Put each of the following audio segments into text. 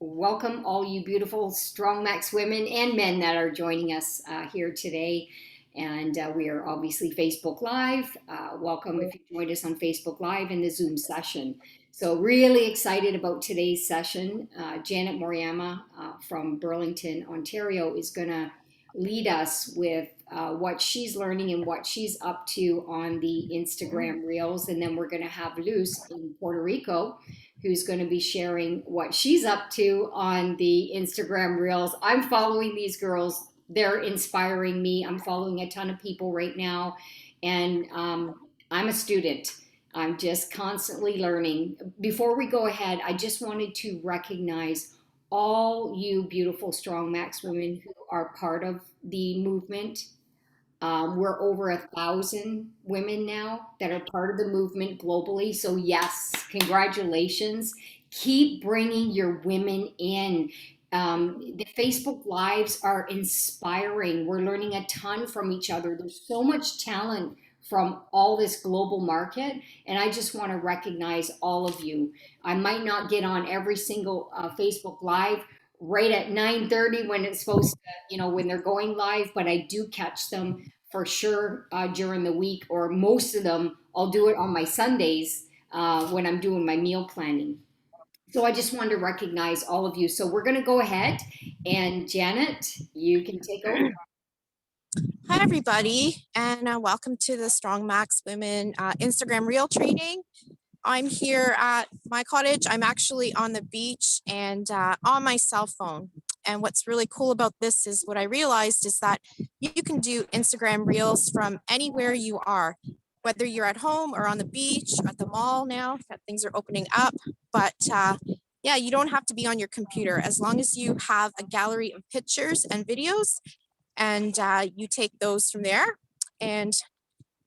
Welcome all you beautiful Strong Max women and men that are joining us here today. And we are obviously Facebook Live. Welcome if you joined us on Facebook Live in the Zoom session. So really excited about today's session. Janet Moriyama from Burlington, Ontario is going to lead us with what she's learning and what she's up to on the Instagram Reels. And then we're going to have Luz in Puerto Rico who's going to be sharing what she's up to on the Instagram Reels. I'm following these girls. They're inspiring me. I'm following a ton of people right now. And I'm a student. I'm just constantly learning. Before we go ahead, I just wanted to recognize all you beautiful Strong Max women who are part of the movement. We're over 1,000 women now that are part of the movement globally. So, yes, congratulations. Keep bringing your women in. The Facebook Lives are inspiring. We're learning a ton from each other. There's so much talent from all this global market. And I just want to recognize all of you. I might not get on every single Facebook Live right at 9:30 when it's supposed to, when they're going live, but I do catch them for sure during the week, or most of them, I'll do it on my Sundays when I'm doing my meal planning. So I just wanted to recognize all of you. So we're going to go ahead and Janet, you can take over. Hi, everybody, and welcome to the Strong Max Women Instagram Reel training. I'm here at my cottage. I'm actually on the beach and on my cell phone. And what's really cool about this is what I realized is that you can do Instagram Reels from anywhere you are, whether you're at home or on the beach, at the mall now that things are opening up. But yeah, you don't have to be on your computer as long as you have a gallery of pictures and videos, and you take those from there. And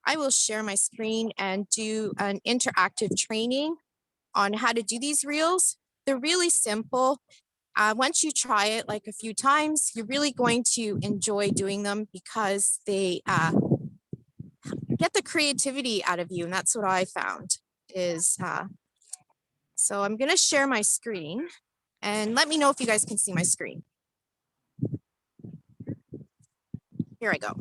I will share my screen and do an interactive training on how to do these reels. They're really simple. Once you try it like a few times, you're really going to enjoy doing them because they get the creativity out of you. And that's what I found is, so I'm gonna share my screen and let me know if you guys can see my screen. Here I go.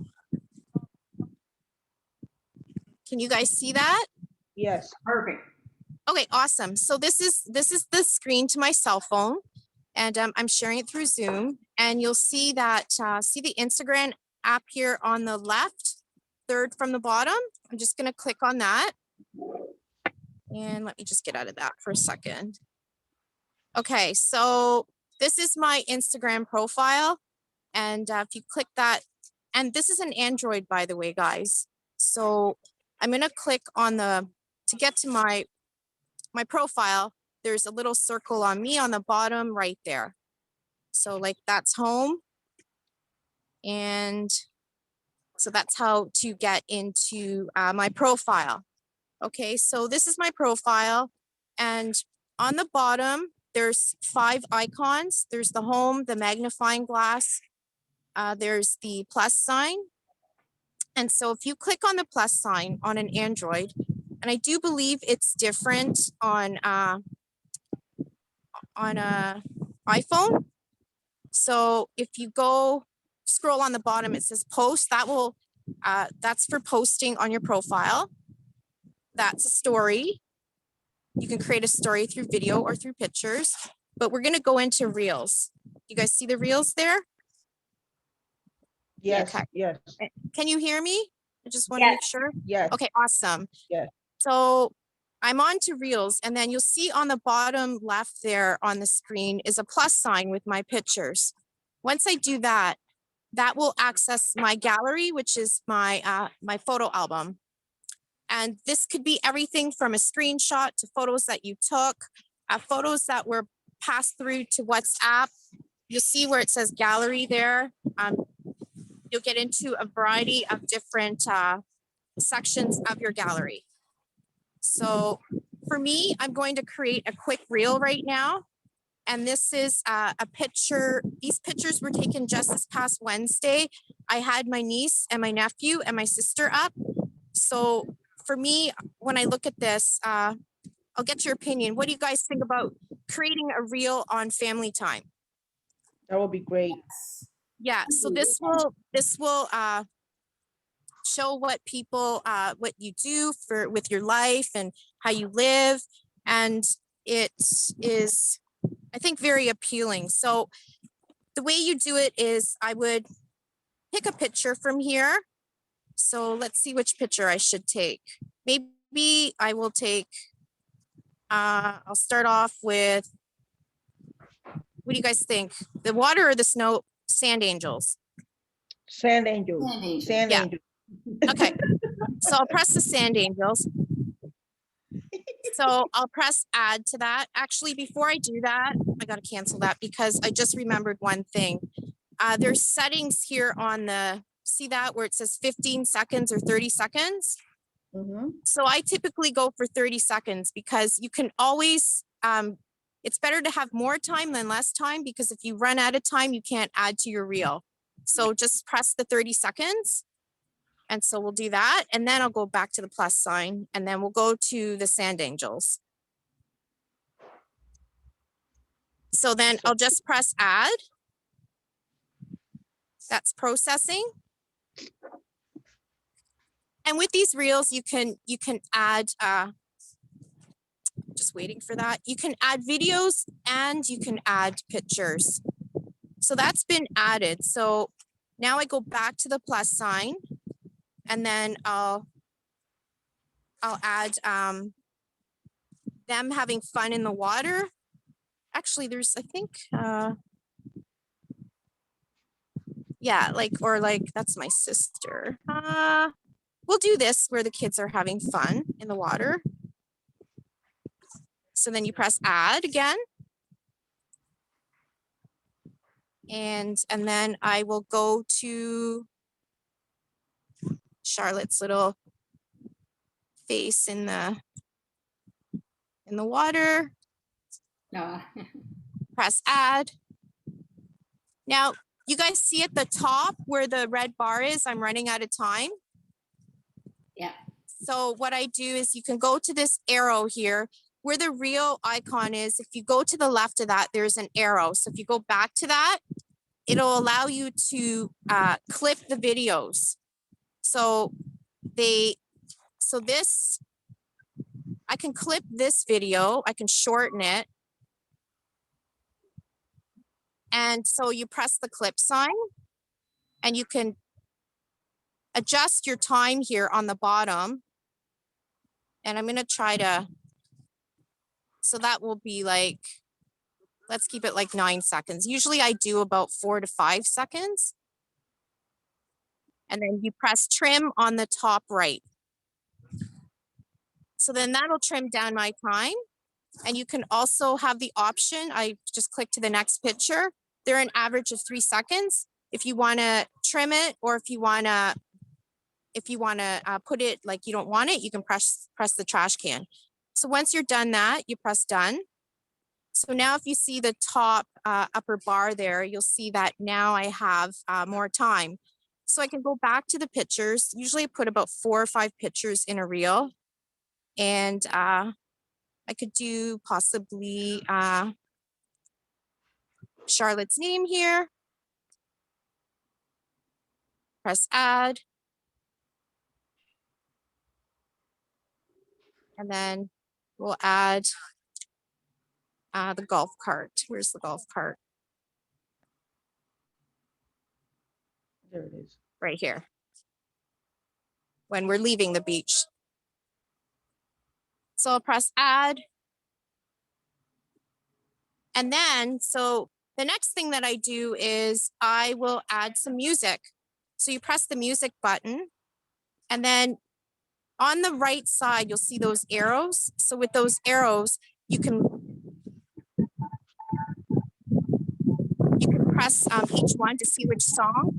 Can you guys see that? Yes. Perfect. Okay, awesome. So this is the screen to my cell phone, and I'm sharing it through Zoom. And you'll see that see the Instagram app here on the left, third from the bottom. I'm just going to click on that, and let me just get out of that for a second. Okay, so this is my Instagram profile, and if you click that, and this is an Android, by the way, guys. So I'm going to click on to get to my profile. There's a little circle on me on the bottom right there. So like that's home. And so that's how to get into my profile. Okay, so this is my profile. And on the bottom, there's 5 icons. There's the home, the magnifying glass. There's the plus sign. And so if you click on the plus sign on an Android, and I do believe it's different on a iPhone. So if you go scroll on the bottom, it says post. That's for posting on your profile. That's a story. You can create a story through video or through pictures, but we're going to go into reels. You guys see the reels there? Yes. Okay. Yes. Can you hear me? I just want to make sure. Yes. Okay, awesome. Yes. So I'm on to reels, and then you'll see on the bottom left there on the screen is a plus sign with my pictures. Once I do that, that will access my gallery, which is my my photo album. And this could be everything from a screenshot to photos that you took, photos that were passed through to WhatsApp. You'll see where it says gallery there. You'll get into a variety of different sections of your gallery. So for me, I'm going to create a quick reel right now. And this is a picture. These pictures were taken just this past Wednesday. I had my niece and my nephew and my sister up. So for me, when I look at this, I'll get your opinion. What do you guys think about creating a reel on family time. That would be great. Yeah, so this will show what people what you do with your life and how you live, and it is, I think, very appealing. So the way you do it is I would pick a picture from here. So let's see which picture I should take. Maybe I will take, I'll start off with, what do you guys think? The water or the snow? Sand angels. Sand angels. Sand angels. Sand Yeah. angels. Okay. So I'll press the sand angels. So I'll press add to that. Actually, before I do that, I got to cancel that because I just remembered one thing. There's settings here on the, see that where it says 15 seconds or 30 seconds. Mhm. So I typically go for 30 seconds because you can always, it's better to have more time than less time, because if you run out of time, you can't add to your reel. So just press the 30 seconds. And so we'll do that. And then I'll go back to the plus sign, and then we'll go to the sand angels. So then I'll just press add. That's processing. And with these reels, you can add, just waiting for that. You can add videos and you can add pictures. So that's been added. So now I go back to the plus sign, and then I'll add them having fun in the water. Actually, there's, I think, yeah, like, or like, that's my sister. We'll do this where the kids are having fun in the water. So then you press add again. And then I will go to Charlotte's little face in the water. Press add. Now, you guys see at the top where the red bar is, I'm running out of time. Yeah. So what I do is you can go to this arrow here where the reel icon is. If you go to the left of that, there's an arrow. So if you go back to that, it'll allow you to clip the videos. So this, I can clip this video, I can shorten it. And so you press the clip sign, and you can adjust your time here on the bottom. And I'm going to try to, so that will be like, let's keep it like 9 seconds. Usually I do about 4 to 5 seconds. And then you press trim on the top right. So then that'll trim down my time. And you can also have the option, I just click to the next picture. They're an average of 3 seconds. If you want to trim it, or if you want to put it like you don't want it, you can press the trash can. So once you're done that, you press done. So now if you see the top upper bar there, you'll see that now I have more time. So I can go back to the pictures. Usually I put about 4 or 5 pictures in a reel. And I could do possibly Charlotte's name here. Press add. And then we'll add the golf cart. Where's the golf cart? There it is. Right here. When we're leaving the beach. So I'll press add. And then, so the next thing that I do is I will add some music. So you press the music button, and then on the right side, you'll see those arrows. So with those arrows, you can press each one to see which song.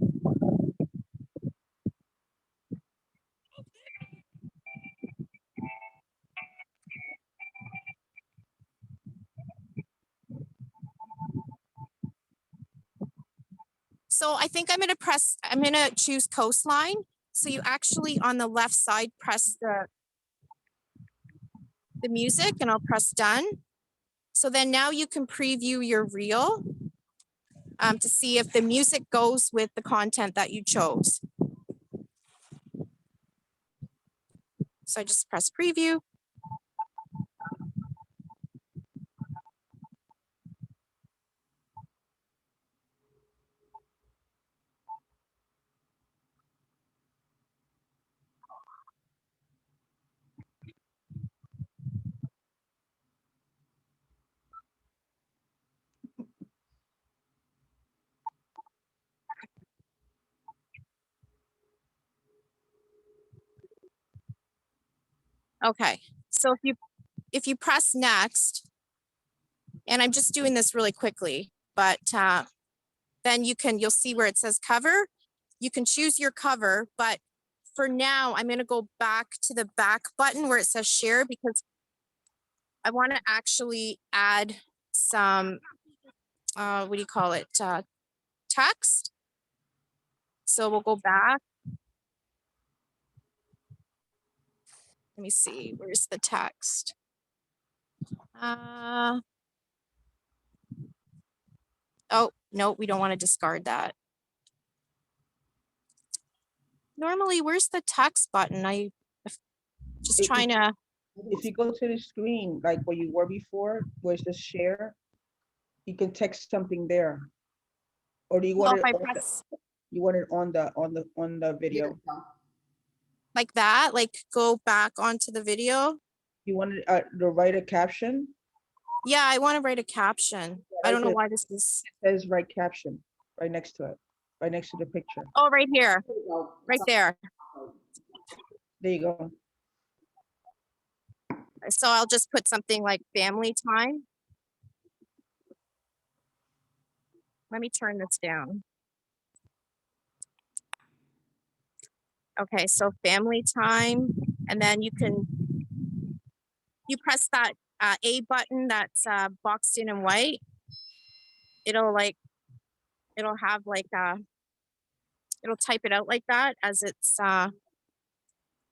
So I think I'm going to choose coastline. So you actually on the left side, press the music, and I'll press done. So then now you can preview your reel to see if the music goes with the content that you chose. So I just press preview. Okay, so if you press next, and I'm just doing this really quickly, but then you'll see where it says cover. You can choose your cover, but for now, I'm going to go back to the back button where it says share because I want to actually add some, what do you call it, text. So we'll go back. Let me see, where's the text? Oh, no, we don't want to discard that. Normally, where's the text button? I just trying to. If you go to the screen, like where you were before, where it says share, you can text something there. Or do you Well, want if it I on the, press you want it on the video? like that, like go back onto the video. You want it to write a caption? Yeah, I want to write a caption. I don't know why this is. It says write caption right next to it, right next to the picture. Oh, right here, right there. There you go. So I'll just put something like family time. Let me turn this down. Okay, so family time, and then you press that A button that's boxed in white. It'll have like it'll type it out like that as it's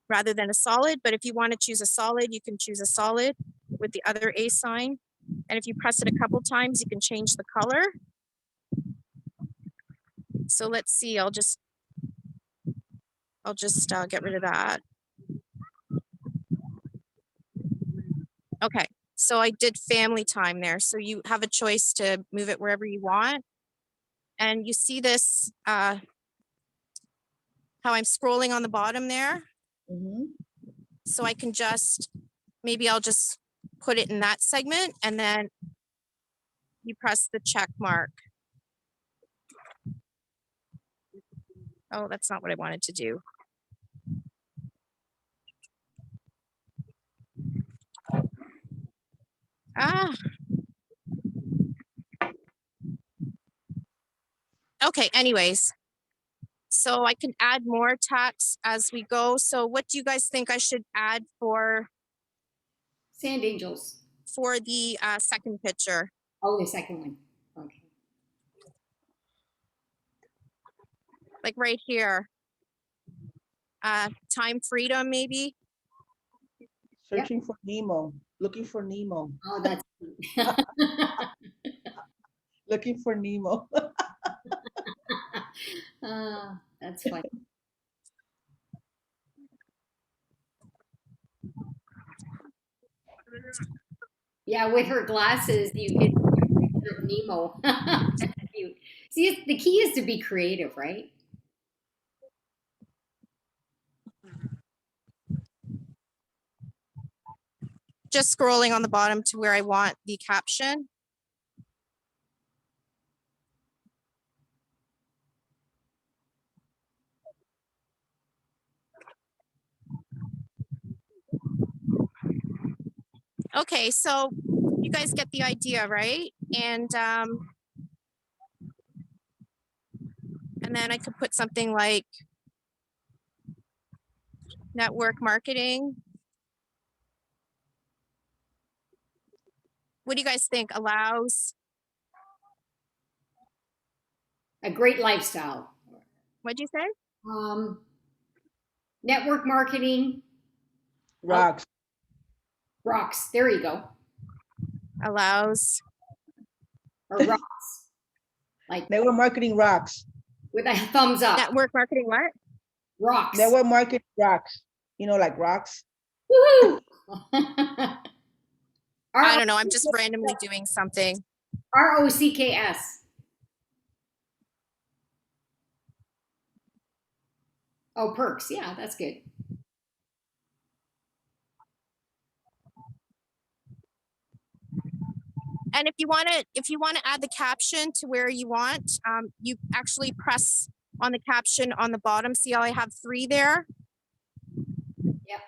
rather than a solid. But if you want to choose a solid, you can choose a solid with the other A sign. And if you press it a couple times, you can change the color. So let's see, I'll just get rid of that. Okay, so I did family time there. So you have a choice to move it wherever you want. And you see this, how I'm scrolling on the bottom there. Mhm. So I can maybe I'll just put it in that segment and then you press the check mark. Oh, that's not what I wanted to do. Okay, anyways. So I can add more text as we go. So what do you guys think I should add for Sand angels. the second picture? Oh, the second one. Okay. Like right here. Time freedom, maybe. Searching for Nemo, looking for Nemo, Oh, that's looking for Nemo. that's funny. Yeah, with her glasses, you get Nemo. That's cute. See, the key is to be creative, right? Just scrolling on the bottom to where I want the caption. Okay, so you guys get the idea, right? And then I could put something like network marketing. What do you guys think? Allows A great lifestyle. what'd you say? Network marketing Rocks. rocks. There you go. allows. Or rocks? Like Network marketing rocks. with a thumbs up. Network marketing what? Rocks. Network marketing rocks. You know, like rocks. Woohoo! I don't know. I'm just randomly doing something. ROCKS. Oh, perks. Yeah, that's good. And if you want to add the caption to where you want, you actually press on the caption on the bottom. See how I have 3 there? Yep.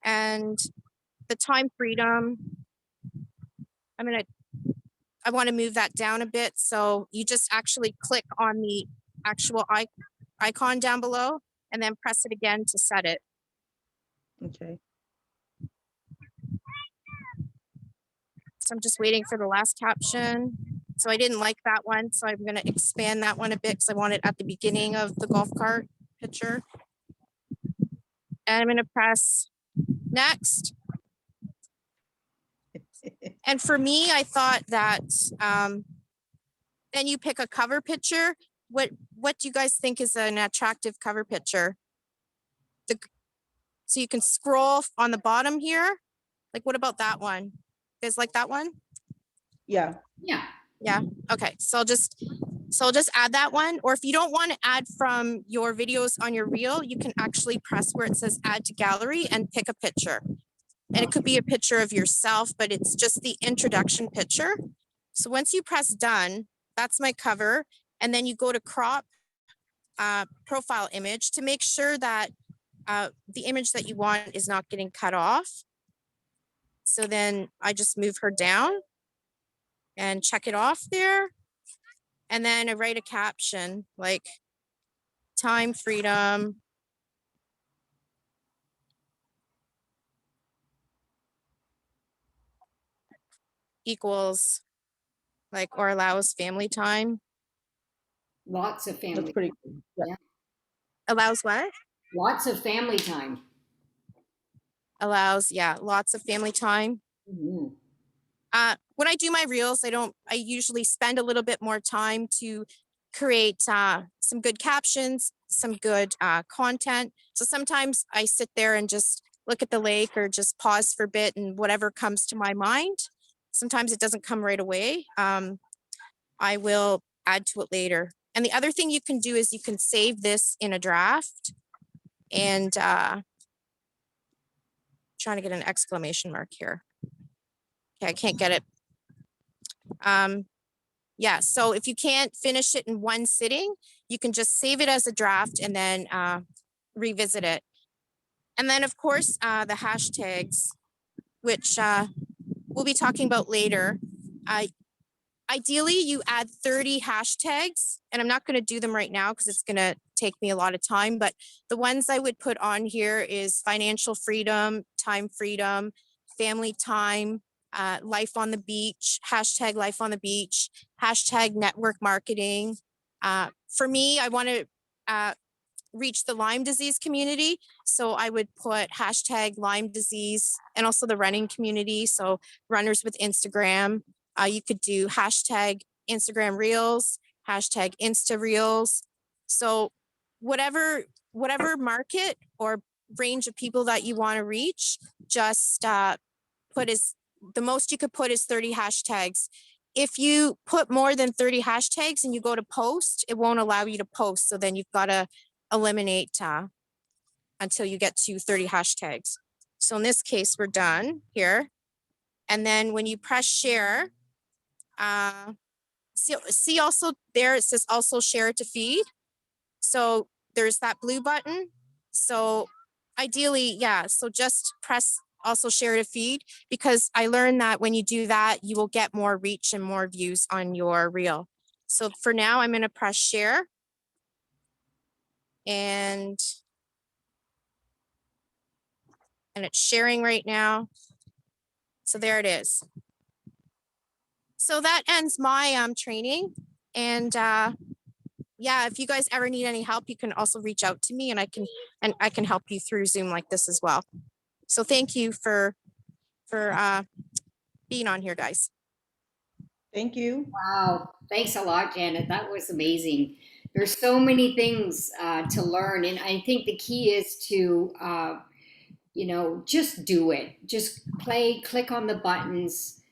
And the time freedom, I want to move that down a bit. So you just actually click on the actual icon down below and then press it again to set it. Okay. So I'm just waiting for the last caption. So I didn't like that one. So I'm going to expand that one a bit because I want it at the beginning of the golf cart picture. And I'm going to press next. And for me, I thought that then you pick a cover picture. What do you guys think is an attractive cover picture? So you can scroll on the bottom here. Like, what about that one? You guys like that one? Yeah. Yeah. Yeah. Okay. So I'll just add that one. Or if you don't want to add from your videos on your reel, you can actually press where it says add to gallery and pick a picture. And it could be a picture of yourself, but it's just the introduction picture. So once you press done, that's my cover. And then you go to crop profile image to make sure that the image that you want is not getting cut off. So then I just move her down and check it off there. And then I write a caption like time freedom. Equals like, or allows family time. Lots of family. That's pretty cool. Yeah. Yeah. Allows what? Lots of family time. Allows, yeah, lots of family time. Mhm. When I do my reels, I usually spend a little bit more time to create some good captions, some good content. So sometimes I sit there and just look at the lake or just pause for a bit and whatever comes to my mind. Sometimes it doesn't come right away. I will add to it later. And the other thing you can do is you can save this in a draft and trying to get an exclamation mark here. Okay, I can't get it. Yeah, so if you can't finish it in one sitting, you can just save it as a draft and then revisit it. And then of course, the hashtags, which we'll be talking about later. Ideally, you add 30 hashtags, and I'm not going to do them right now because it's going to take me a lot of time, but the ones I would put on here is financial freedom, time freedom, family time, life on the beach, hashtag life on the beach, hashtag network marketing. For me, I want to reach the Lyme disease community. So I would put hashtag Lyme disease and also the running community. So runners with Instagram. You could do hashtag Instagram reels, hashtag Insta reels. So whatever market or range of people that you want to reach, just put as the most you could put is 30 hashtags. If you put more than 30 hashtags and you go to post, it won't allow you to post. So then you've got to eliminate until you get to 30 hashtags. So in this case, we're done here. And then when you press share, see also there, it says also share to feed. So there's that blue button. So ideally, yeah, so just press also share to feed, because I learned that when you do that, you will get more reach and more views on your reel. So for now, I'm going to press share. And it's sharing right now. So there it is. So that ends my training. And yeah, if you guys ever need any help, you can also reach out to me and I can help you through Zoom like this as well. So thank you for being on here, guys. Thank you. Wow. Thanks a lot, Janet. That was amazing. There's so many things to learn. And I think the key is to, just do it. Just click on the buttons.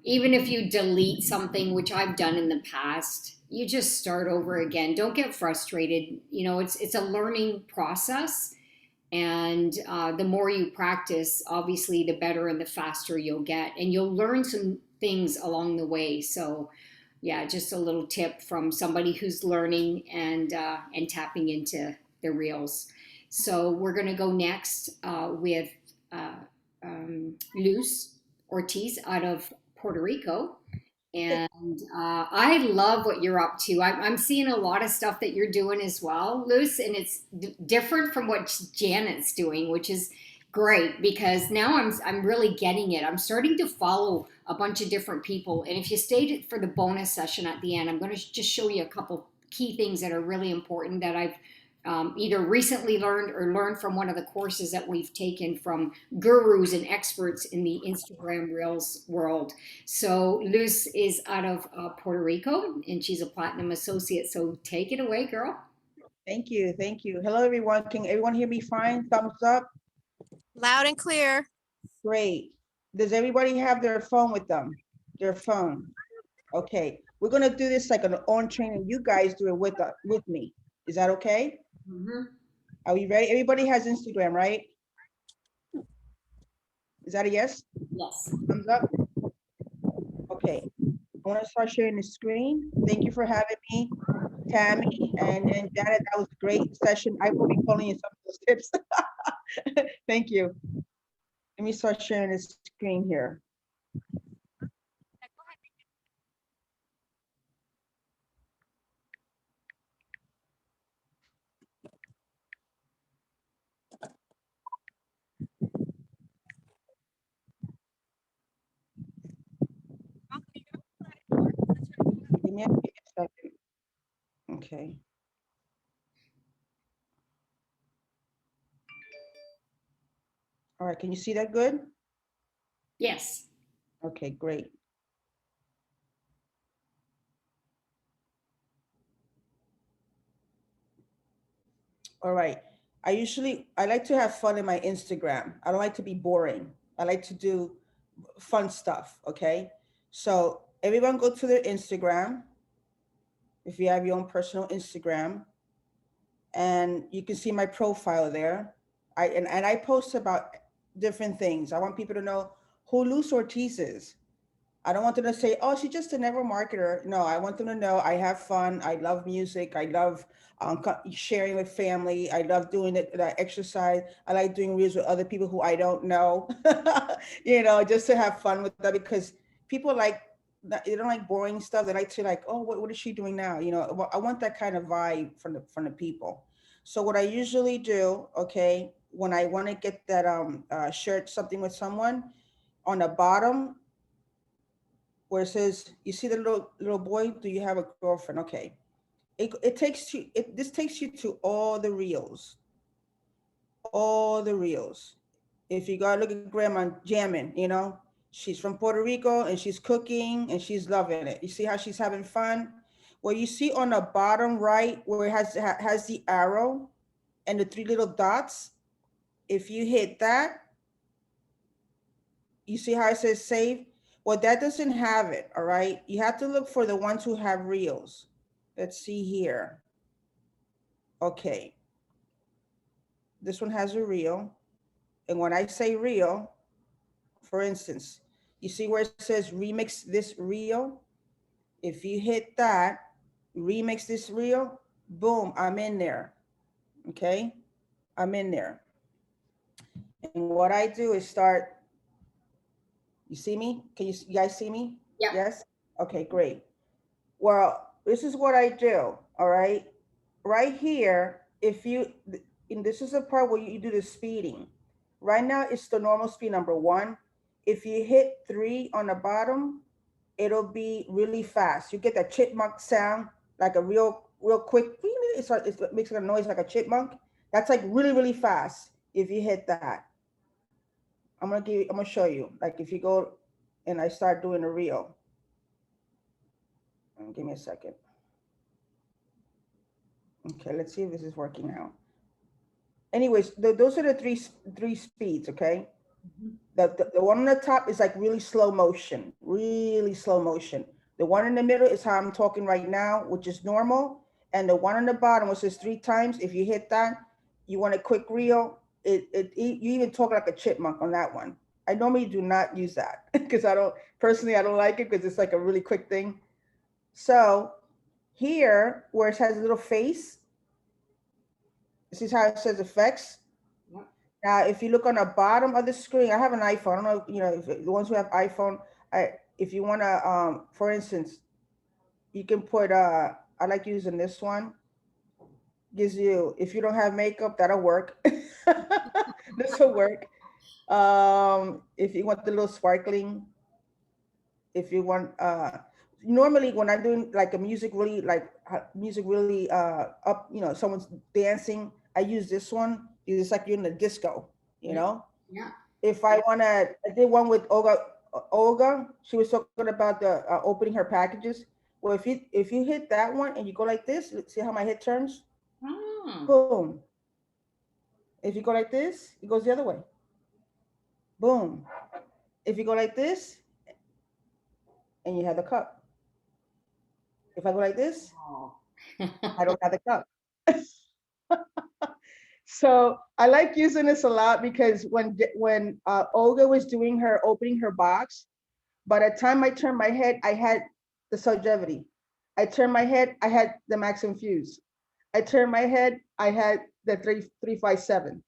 Even if you delete something, which I've done in the past, you just start over again. Don't get frustrated. It's a learning process. And the more you practice, obviously, the better and the faster you'll get. And you'll learn some things along the way. So, yeah, just a little tip from somebody who's learning and tapping into the reels. So we're going to go next with uh, Luz Ortiz out of Puerto Rico. And I love what you're up to. I'm seeing a lot of stuff that you're doing as well, Luz, and it's different from what Janet's doing, which is great because now I'm really getting it. I'm starting to follow a bunch of different people, and if you stayed for the bonus session at the end, I'm going to just show you a couple key things that are really important that I've either recently learned or learned from one of the courses that we've taken from gurus and experts in the Instagram Reels world. So Luz is out of Puerto Rico and she's a platinum associate. So take it away, girl. Thank you. Thank you. Hello, everyone. Can everyone hear me fine? Thumbs up. Loud and clear. Great. Does everybody have their phone with them? Their phone. Okay. We're going to do this like an on training. You guys do it with me. Is that okay? Mm-hmm. Are we ready? Everybody has Instagram, right? Is that a yes? Yes. Thumbs up. Okay. I want to start sharing the screen. Thank you for having me, Tammy and Janet. That was a great session. I will be calling you some of those tips. Thank you. Let me start sharing this screen here. Give me a second. Okay. All right, can you see that good? Yes. Okay, great. All right. I like to have fun in my Instagram. I don't like to be boring. I like to do fun stuff, okay? So everyone go to their Instagram, if you have your own personal Instagram, and you can see my profile there. And I post about different things. I want people to know who Luz Ortiz is. I don't want them to say, "Oh, she's just a network marketer." No, I want them to know I have fun. I love music. I love sharing with family. I love doing that exercise. I like doing reels with other people who I don't know. Just to have fun with that because people they don't like boring stuff. They like to oh, what is she doing now? I want that kind of vibe from the people. So what I usually do, okay, when I want to get that share something with someone, on the bottom where it says, you see the little boy, do you have a girlfriend? Okay. It takes you, this takes you to all the reels. All the reels. If you gotta look at grandma jamming, she's from Puerto Rico and she's cooking and she's loving it. You see how she's having fun? Well, you see on the bottom right where it has the arrow and the three little dots. If you hit that, you see how it says save? Well, that doesn't have it, all right? You have to look for the ones who have reels. Let's see here. Okay. This one has a reel. And when I say reel, for instance, you see where it says remix this reel? If you hit that, remix this reel, boom, I'm in there. Okay? I'm in there. And what I do is start, you see me? Can you guys see me? Yeah. Yes? Okay, great. Well, this is what I do, all right? Right here, and this is the part where you do the speeding. Right now, it's the normal speed number 1. If you hit 3 on the bottom, it'll be really fast. You get that chipmunk sound, like a real quick, it makes a noise like a chipmunk. That's like really, really fast if you hit that. I'm gonna show you. Like if you go and I start doing a reel. Give me a second. Okay, let's see if this is working now. Anyways, those are the three speeds, okay? The one on the top is like really slow motion, really slow motion. The one in the middle is how I'm talking right now, which is normal. And the one on the bottom, which is 3 times, if you hit that, you want a quick reel, you even talk like a chipmunk on that one. I normally do not use that because I don't like it because it's like a really quick thing. So here, where it has a little face, this is how it says effects. Now, if you look on the bottom of the screen, I have an iPhone. I don't know, if the ones who have iPhone, if you want to, for instance, you can put, I like using this one. Gives you, if you don't have makeup, that'll work. This will work. If you want the little sparkling, if you want, normally when I'm doing like a music really up, someone's dancing, I use this one. It's like you're in the disco, Yeah. If I did one with Olga, she was talking about the opening her packages. Well, if you hit that one and you go like this, see how my head turns? Boom. If you go like this, it goes the other way. Boom. If you go like this, and you have the cup. If I go like this, I don't have the cup. So I like using this a lot because when Olga was doing her opening her box, by the time I turned my head, I had the longevity. I turned my head, I had the maximum fuse. I turned my head, I had the 357.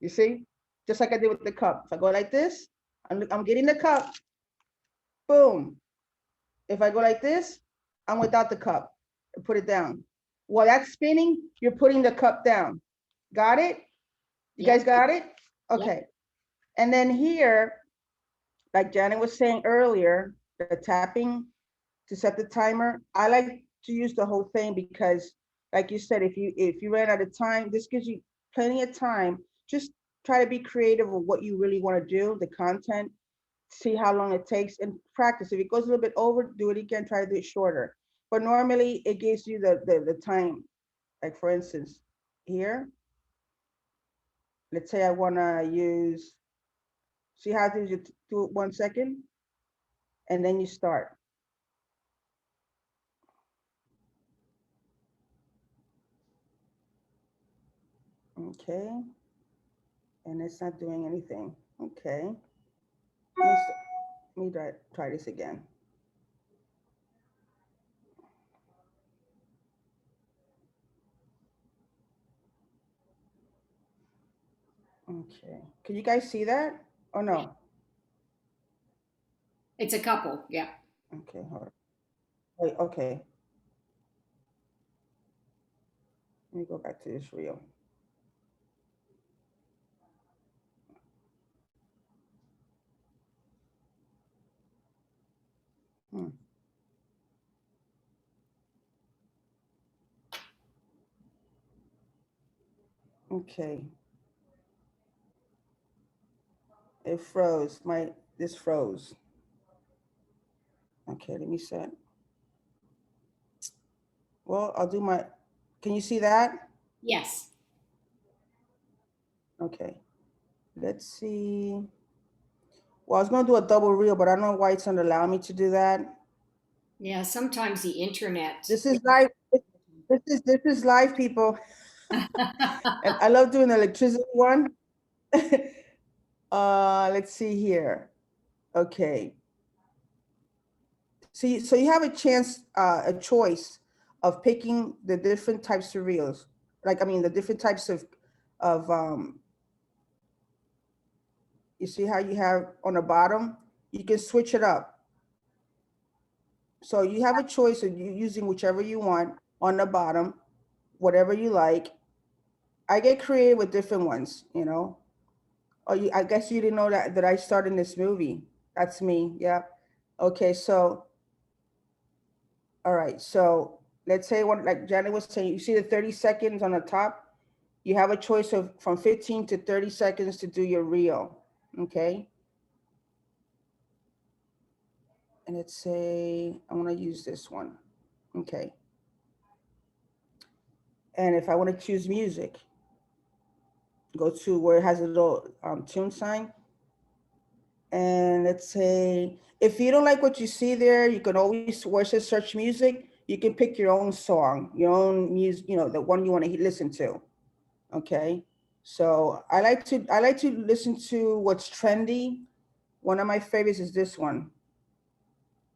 You see, just like I did with the cup. If I go like this, I'm getting the cup. Boom. If I go like this, I'm without the cup. Put it down. While that's spinning, you're putting the cup down. Got it? You guys got it? Okay. And then here, like Janet was saying earlier, the tapping to set the timer. I like to use the whole thing because, like you said, if you ran out of time, this gives you plenty of time. Just try to be creative with what you really want to do, the content, see how long it takes, and practice. If it goes a little bit over, do it again, try to do it shorter. But normally it gives you the time. Like for instance, here, let's say I want to use, see how to do it 1 second, and then you start. Okay. And it's not doing anything. Okay. Let me try this again. Okay. Can you guys see that or no? It's a couple. Yeah. Okay, hold on. Wait, okay. Let me go back to this reel. Okay. It froze. This froze. Okay, let me set. Well, I'll do can you see that? Yes. Okay. Let's see. Well, I was gonna do a double reel, but I don't know why it's not allowing me to do that. Yeah. Sometimes the internet. This is live. This is live, people. And I love doing the electricity one. Let's see here. Okay. So you have a chance, a choice of picking the different types of reels. The different types of, you see how you have on the bottom, you can switch it up. So you have a choice of you using whichever you want on the bottom, whatever you like. I get creative with different ones, Oh, I guess you didn't know that I starred in this movie. That's me. Yeah. Okay. So, all right. So let's say like Janet was saying, you see the 30 seconds on the top. You have a choice of from 15 to 30 seconds to do your reel. Okay. And let's say, I want to use this one. Okay. And if I want to choose music, go to where it has a little tune sign. And let's say, if you don't like what you see there, you can always, where it says search music, you can pick your own song, your own music, you know, the one you want to listen to. Okay. So I like to listen to what's trendy. One of my favorites is this one,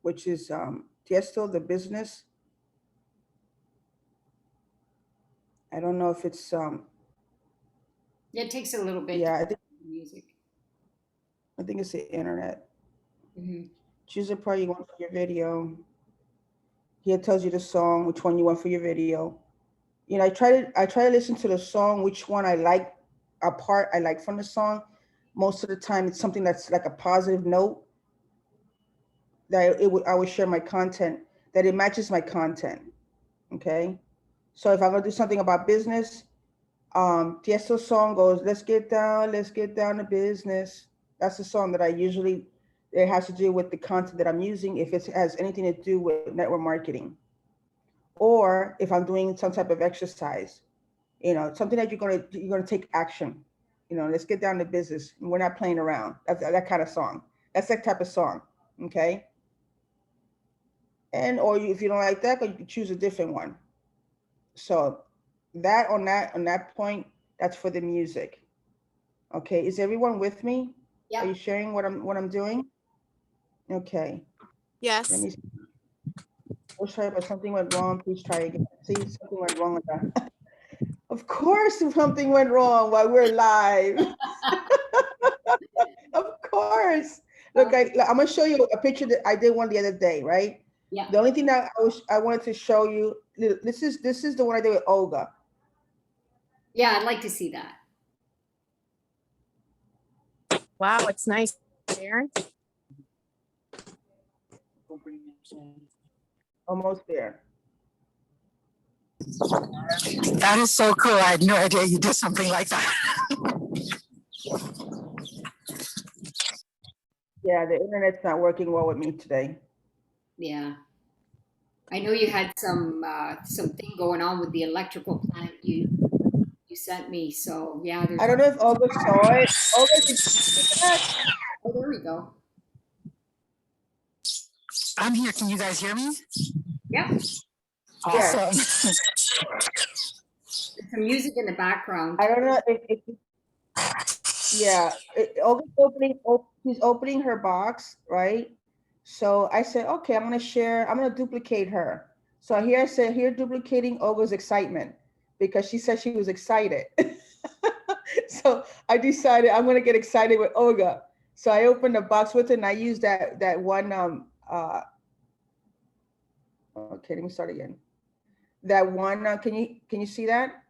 which is Tiesto, The Business. I don't know if it's It takes a little bit to yeah, find the music. I think it's the internet. Hmm. Choose a part you want for your video. Here it tells you the song, which one you want for your video. You know, I try to listen to the song, which one I like, a part I like from the song. Most of the time, it's something that's like a positive note that I would share my content, that it matches my content. Okay, so if I'm gonna do something about business, Tiesto's song goes, let's get down to business. That's the song that I usually, it has to do with the content that I'm using, if it has anything to do with network marketing. Or if I'm doing some type of exercise, you know, something that you're gonna take action. You know, let's get down to business. We're not playing around. That's that kind of song. That's that type of song. Okay. And or if you don't like that, you can choose a different one. So that point, that's for the music. Okay, is everyone with me? Are you Yep. sharing what I'm doing? Okay, let Yes. me. Oh, sorry, but something went wrong. Please try again. See, something went wrong with that. Of course, something went wrong while we're live. Of course. Look, I'm gonna show you a picture that I did one the other day, right? Yeah. The only thing that I wanted to show you, this is the one I did with Olga. Yeah, I'd like to see that. Wow, it's nice there. Almost there. That is so cool. I had no idea you did something like that. Yeah, the internet's not working well with me today. Yeah. I know you had some thing going on with the electrical plant you sent me. So yeah, there's. I don't know if Olga saw it. Olga, did you see that? Oh, there we go. I'm here. Can you guys hear me? Yep. Yes. Awesome. There's some music in the background. I don't know if yeah, Olga's she's opening her box, right? So I said, okay, I'm gonna duplicate her. So here I said, here duplicating Olga's excitement because she said she was excited. So I decided I'm gonna get excited with Olga. So I opened the box with her and I used that one okay, let me start again. That one can you see that?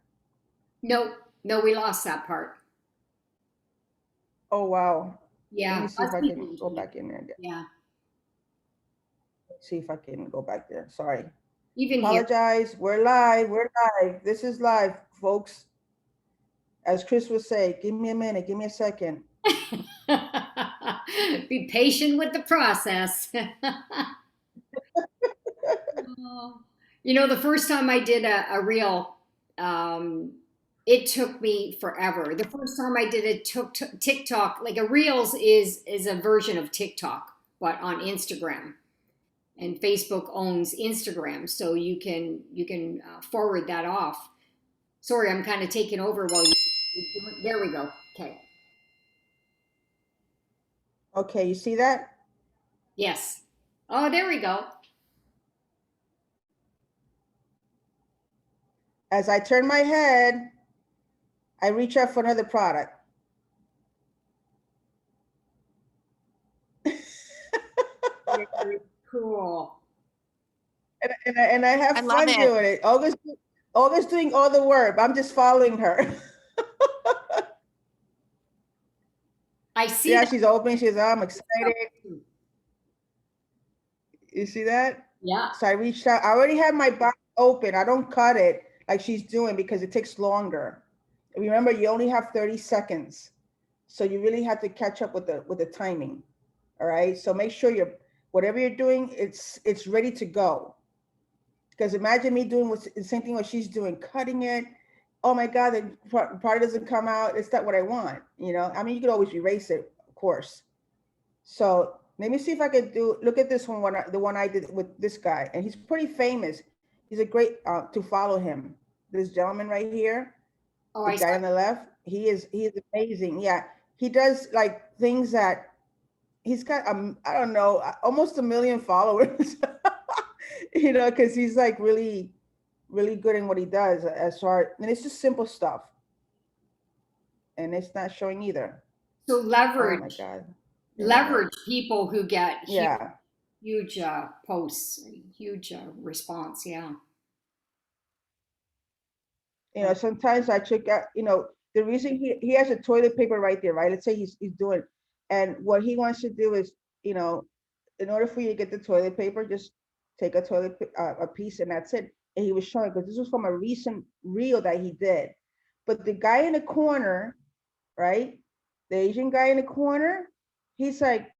No, no, we lost that part. Oh wow. Let Yeah. me see if Us I can people go can. back in there again. Yeah. See if I can go back there. Sorry. Even here. Apologize. We're live. We're live. This is live, folks. As Chris would say, give me a minute, give me a second. Be patient with the process. Oh. You know, the first time I did a reel, it took me forever. The first time I did it took TikTok, like a reels is a version of TikTok, but on Instagram. And Facebook owns Instagram, so you can forward that off. Sorry, I'm kind of taking over while you. There we go. Okay. Okay, you see that? Yes. Oh, there we go. As I turn my head, I reach out for another product. Very cool. And I have I love fun it. doing it. August doing all the work. I'm just following her. I see Yeah, that. she's open. She's, I'm excited. You see that? Yeah. So I reached out. I already have my box open. I don't cut it like she's doing because it takes longer. Remember, you only have 30 seconds. So you really have to catch up with the timing. All right. So make sure whatever you're doing, it's ready to go. Because imagine me doing the same thing what she's doing, cutting it. Oh my God, the part doesn't come out. It's not what I want. You know, I mean, you could always erase it, of course. So let me see if I can look at this one, the one I did with this guy. And he's pretty famous. He's a great, to follow him. This gentleman right here, Oh, the I guy saw. on the left, he is amazing. Yeah, he does like things that he's got, I don't know, almost 1 million followers, you know, because he's like really, really good in what he does as far, and it's just simple stuff. And it's not showing either. So Oh my leverage, God. leverage people who get huge, Yeah. huge posts, huge response. Yeah. You know, sometimes I check out, you know, the reason he has a toilet paper right there, right? Let's say he's doing, and what he wants to do is, you know, in order for you to get the toilet paper, just take a piece and that's it. And he was showing, because this was from a recent reel that he did. But the guy in the corner, right? The Asian guy in the corner, he's like,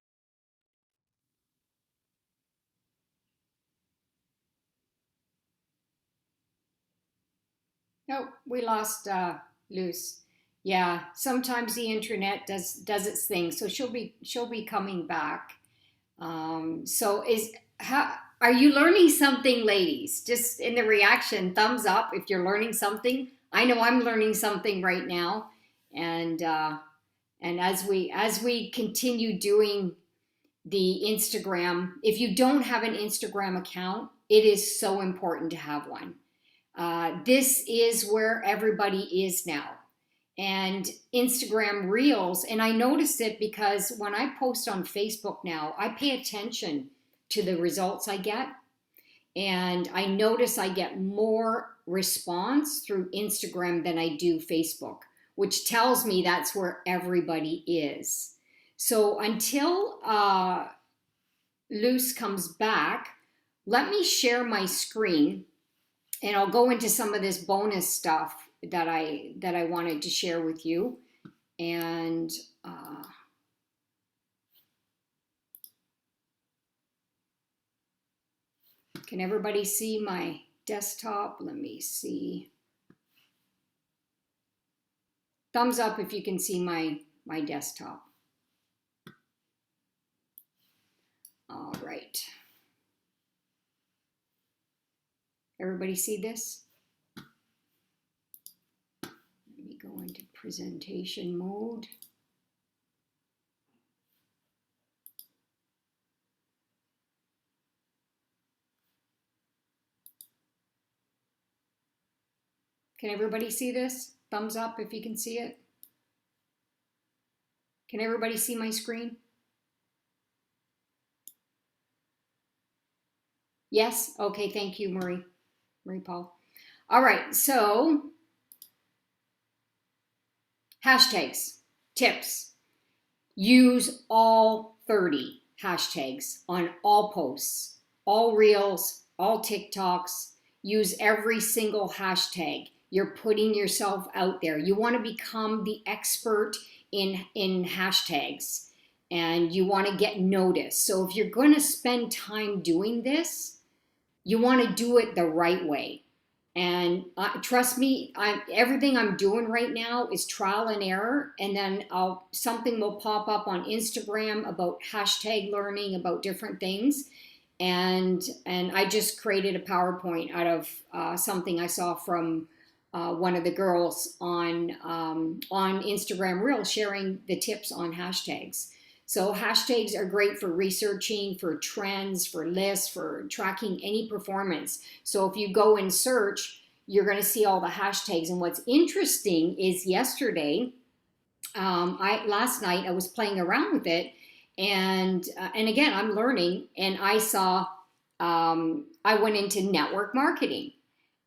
No, we lost Luz. Yeah, sometimes the internet does its thing. So she'll be coming back. So is how are you learning something, ladies? Just in the reaction, thumbs up if you're learning something. I know I'm learning something right now, and as we continue doing the Instagram, if you don't have an Instagram account, it is so important to have one. This is where everybody is now. And Instagram Reels, and I noticed it because when I post on Facebook now, I pay attention to the results I get. And I notice I get more response through Instagram than I do Facebook, which tells me that's where everybody is. So until Luz comes back, let me share my screen and I'll go into some of this bonus stuff that I wanted to share with you. And can everybody see my desktop? Let me see. Thumbs up if you can see my desktop. All right. Everybody see this? Let me go into presentation mode. Can everybody see this? Thumbs up if you can see it. Can everybody see my screen? Yes? Okay, thank you, Marie Paul. All right, so hashtags, tips. Use all 30 hashtags on all posts, all reels, all TikToks. Use every single hashtag. You're putting yourself out there. You want to become the expert in hashtags and you want to get noticed. So if you're going to spend time doing this, you want to do it the right way. And trust me, everything I'm doing right now is trial and error. And then something will pop up on Instagram about hashtag learning about different things. And I just created a PowerPoint out of something I saw from one of the girls on Instagram Reel sharing the tips on hashtags. So hashtags are great for researching, for trends, for lists, for tracking any performance. So if you go and search, you're going to see all the hashtags. And what's interesting is yesterday, last night I was playing around with it, and again I'm learning, and I saw I went into network marketing.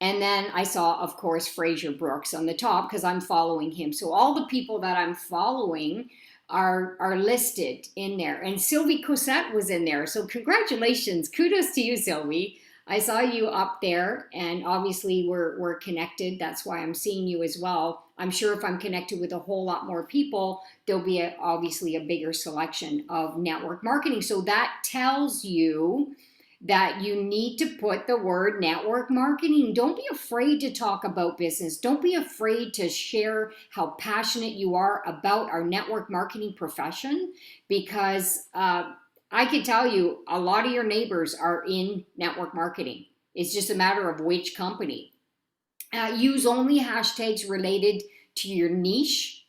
And then I saw, of course, Fraser Brooks on the top because I'm following him. So all the people that I'm following are listed in there. And Sylvie Cosette was in there. So congratulations. Kudos to you, Sylvie. I saw you up there, and obviously we're connected. That's why I'm seeing you as well. I'm sure if I'm connected with a whole lot more people, there'll be obviously a bigger selection of network marketing. So that tells you that you need to put the word network marketing. Don't be afraid to talk about business. Don't be afraid to share how passionate you are about our network marketing profession, because I can tell you a lot of your neighbors are in network marketing. It's just a matter of which company. Use only hashtags related to your niche,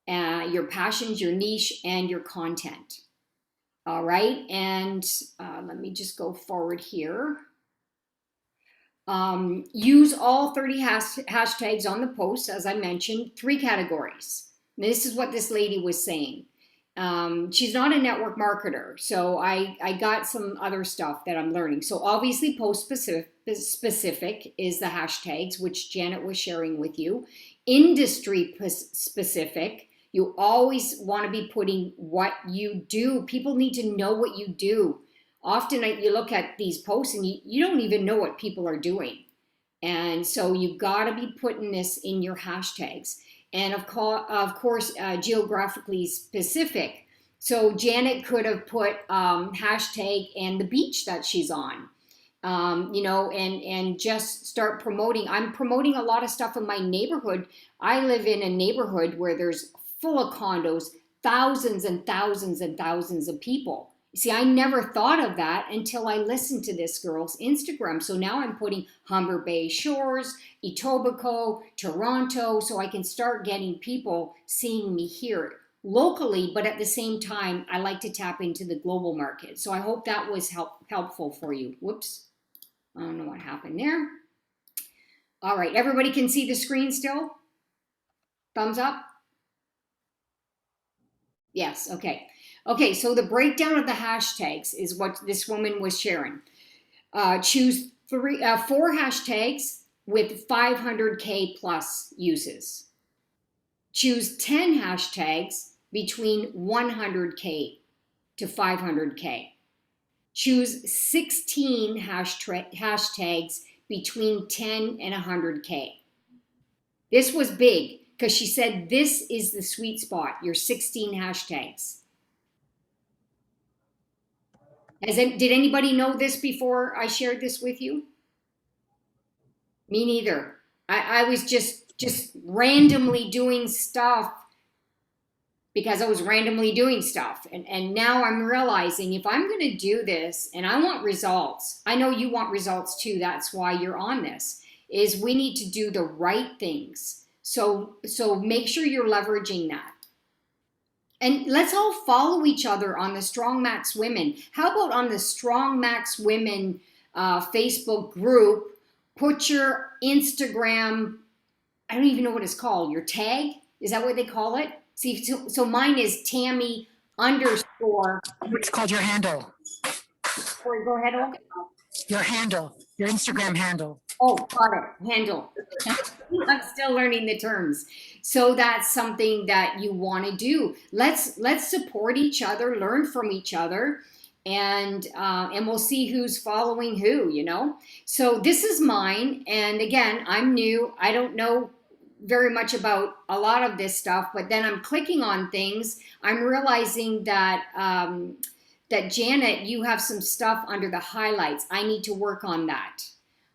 your passions, your niche, and your content. All right, and let me just go forward here. Use all 30 hashtags on the post, as I mentioned, 3 categories. This is what this lady was saying. She's not a network marketer, so I got some other stuff that I'm learning. So obviously post specific is the hashtags, which Janet was sharing with you. Industry specific. You always want to be putting what you do. People need to know what you do. Often you look at these posts and you don't even know what people are doing. And so you've got to be putting this in your hashtags. And of course, geographically specific. So Janet could have put hashtag and the beach that she's on. And just start promoting. I'm promoting a lot of stuff in my neighborhood. I live in a neighborhood where there's full of condos, thousands and thousands and thousands of people. See, I never thought of that until I listened to this girl's Instagram. So now I'm putting Humber Bay Shores, Etobicoke, Toronto, so I can start getting people seeing me here locally, but at the same time, I like to tap into the global market. So I hope that was helpful for you. Whoops. I don't know what happened there. All right, everybody can see the screen still? Thumbs up? Yes, okay. Okay, so the breakdown of the hashtags is what this woman was sharing. Choose 4 hashtags with 500K plus uses. Choose 10 hashtags between 100K to 500K. Choose 16 hashtags between 10 and 100K. This was big because she said this is the sweet spot, your 16 hashtags. Did anybody know this before I shared this with you? Me neither. I was just randomly doing stuff because I was randomly doing stuff. And now I'm realizing if I'm going to do this and I want results, I know you want results too. That's why you're on this, is we need to do the right things. So make sure you're leveraging that. And let's all follow each other on the Strong Max Women. How about on the Strong Max Women Facebook group, put your Instagram, I don't even know what it's called, your tag? Is that what they call it? See, so mine is Tammy _. It's called your handle. Sorry, go ahead, Olga. Your handle. Your Instagram handle. Oh, got it. Handle. I'm still learning the terms. So that's something that you want to do. Let's support each other, learn from each other, and we'll see who's following who, you know. So this is mine, and again, I'm new. I don't know very much about a lot of this stuff, but then I'm clicking on things. I'm realizing that that Janet, you have some stuff under the highlights. I need to work on that.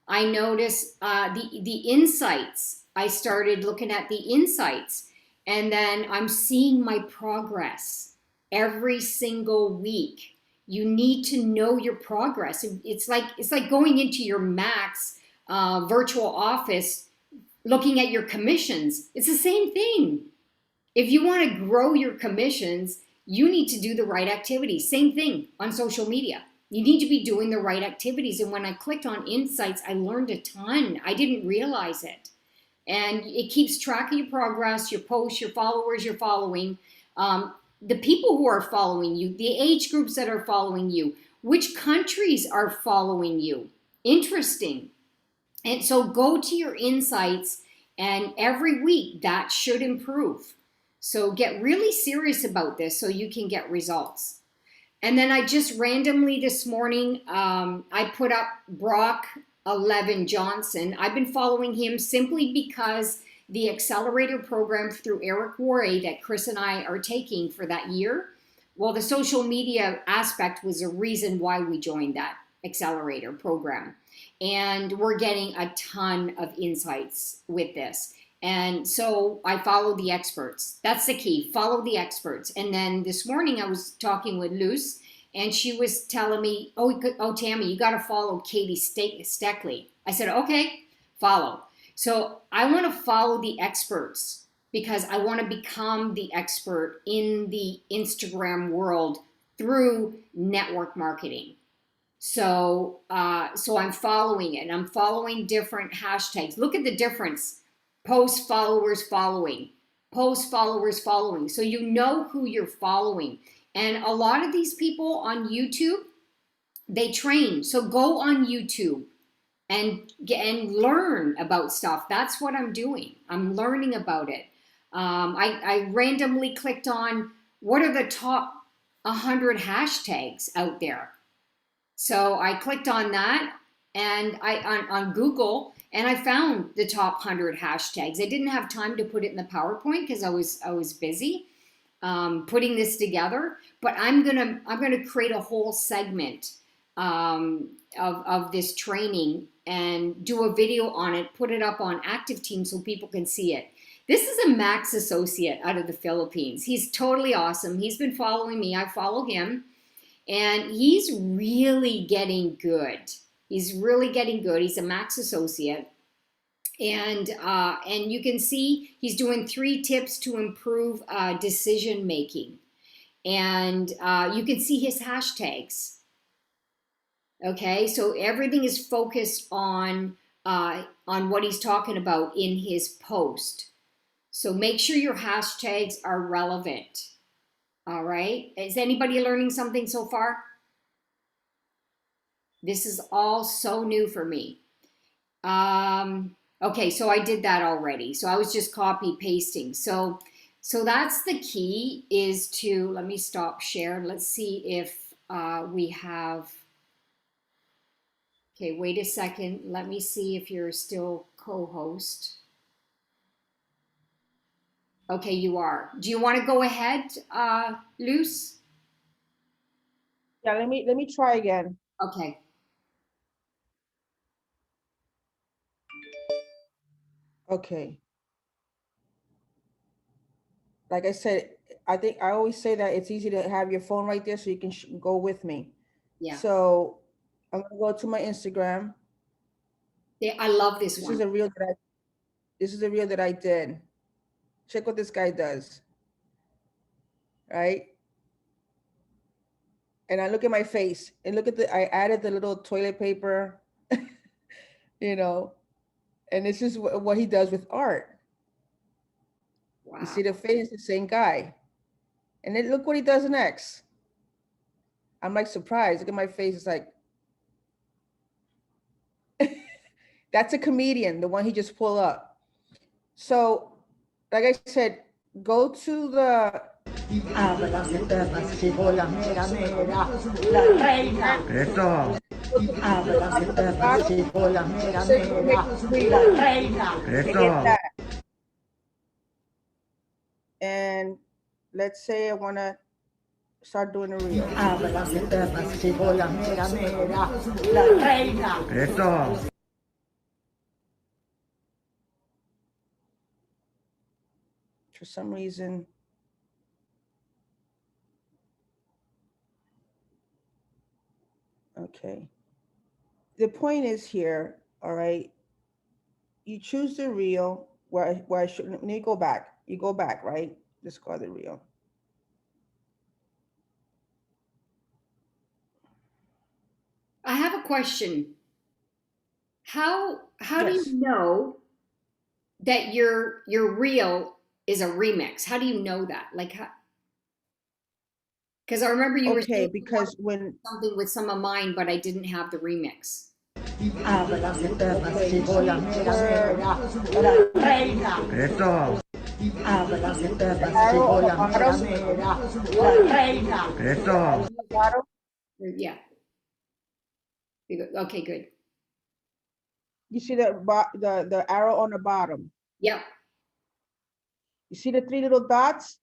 I noticed the insights. I started looking at the insights, and then I'm seeing my progress every single week. You need to know your progress. It's like going into your Max virtual office, looking at your commissions. It's the same thing. If you want to grow your commissions, you need to do the right activities. Same thing on social media. You need to be doing the right activities. And when I clicked on insights, I learned a ton. I didn't realize it. And it keeps track of your progress, your posts, your followers you're following, the people who are following you, the age groups that are following you, which countries are following you. Interesting. And so go to your insights, and every week that should improve. So get really serious about this so you can get results. And then I just randomly this morning, I put up Brock 11 Johnson. I've been following him simply because the accelerator program through Eric Worre that Chris and I are taking for that year, well, the social media aspect was a reason why we joined that accelerator program. And we're getting a ton of insights with this. And so I follow the experts. That's the key. Follow the experts. And then this morning I was talking with Luz, and she was telling me, oh Tammy, you got to follow Katie Steckley. I said, okay, follow. So I want to follow the experts because I want to become the expert in the Instagram world through network marketing. So I'm following it. I'm following different hashtags. Look at the difference. Post, followers, following. Post, followers, following. So you know who you're following. And a lot of these people on YouTube, they train. So go on YouTube and learn about stuff. That's what I'm doing. I'm learning about it. I randomly clicked on what are the top 100 hashtags out there. So I clicked on that and on Google, and I found the top 100 hashtags. I didn't have time to put it in the PowerPoint because I was busy putting this together. But I'm gonna create a whole segment of this training and do a video on it, put it up on Active Team so people can see it. This is a Max associate out of the Philippines. He's totally awesome. He's been following me. I follow him. And he's really getting good. He's really getting good. He's a Max associate. And you can see he's doing 3 tips to improve decision making. And you can see his hashtags. Okay, so everything is focused on what he's talking about in his post. So make sure your hashtags are relevant. All right. Is anybody learning something so far? This is all so new for me. Okay, so I did that already. So I was just copy pasting. So that's the key is to, let me stop share. Let's see if we have, okay, wait a second. Let me see if you're still co-host. Okay, you are. Do you want to go ahead, Luz? Yeah, let me try again. Okay. Okay. Like I said, I think I always say that it's easy to have your phone right there so you can go with me. Yeah. So I'm gonna go to my Instagram. Yeah, I love this one. This is a reel that I did. Check what this guy does. Right? And I look at my face and look at I added the little toilet paper, you know, and this is what he does with art. Wow. You see the face, the same guy. And then look what he does next. I'm like surprised. Look at my face. It's like, that's a comedian, the one he just pulled up. So, like I said, go to the. And let's say I want to start doing a reel. For some reason, okay. The point is here, all right, you choose the reel where I should, let me go back. You go back, right? Just go to the reel. I have a question. How do you know that your reel is a remix? How do you know that? Like how? Because I remember you were saying because when something with some of mine, but I didn't have the remix. Arrow on the bottom. Eso. Bottom. Yeah. Okay, good. You see the arrow on the bottom. Yep. You see the 3 little dots?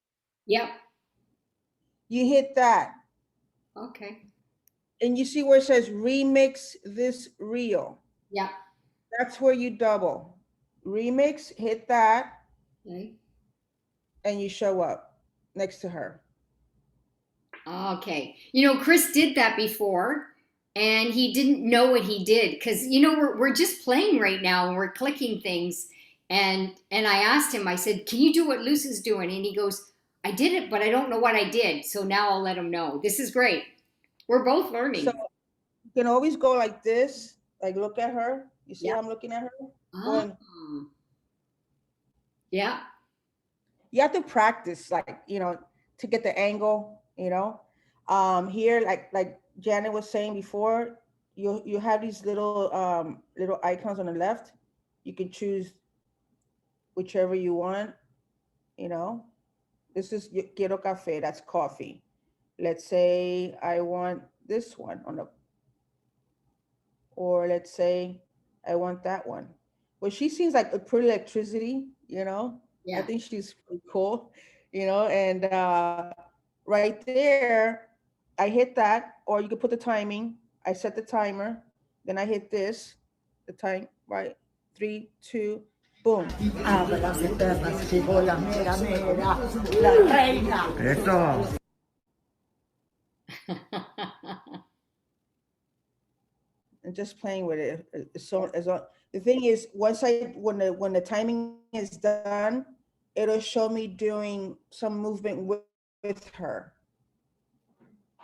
Yep. You hit that. Okay. And you see where it says remix this reel. Yep. That's where you double. Remix, hit that, Okay. and you show up next to her. Okay. You know, Chris did that before and he didn't know what he did because, you know, we're just playing right now and we're clicking things. And I asked him, I said, can you do what Luz is doing? And he goes, I did it, but I don't know what I did. So now I'll let him know. This is great. We're both learning. So you can always go like this, like look at her. You see Yeah. how I'm looking at her? Oh. Yeah. You have to practice, like, you know, to get the angle, you know. Here, like Janet was saying before, you have these little little icons on the left. You can choose whichever you want, you know. This is quiero café, that's coffee. Let's say I want this one on the, or let's say I want that one. Well, she seems like a pretty electricity, you know. Yeah. I think she's pretty cool, you know, and right there, I hit that, or you could put the timing. I set the timer, then I hit this, the time, right? 3, 2, boom. Eso. And just playing with it. So the thing is, when the timing is done, it'll show me doing some movement with her.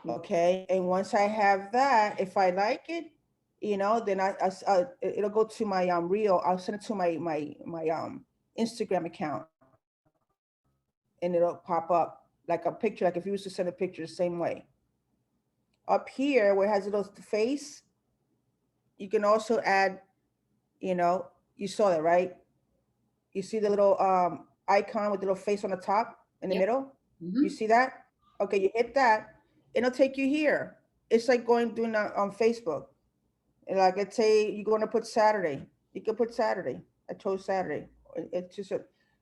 Okay, and once I have that, if I like it, you know, then it'll go to my reel. I'll send it to my Instagram account, and it'll pop up like a picture, like if you was to send a picture the same way. Up here, where it has a little face, you can also add, you know, you saw that, right? You see the little icon with the little face on the top in the Yep. middle? Mhm. You see that? Okay, you hit that, it'll take you here. It's like doing that on Facebook. And like, let's say you're going to put Saturday, you can put Saturday. I chose Saturday. It's just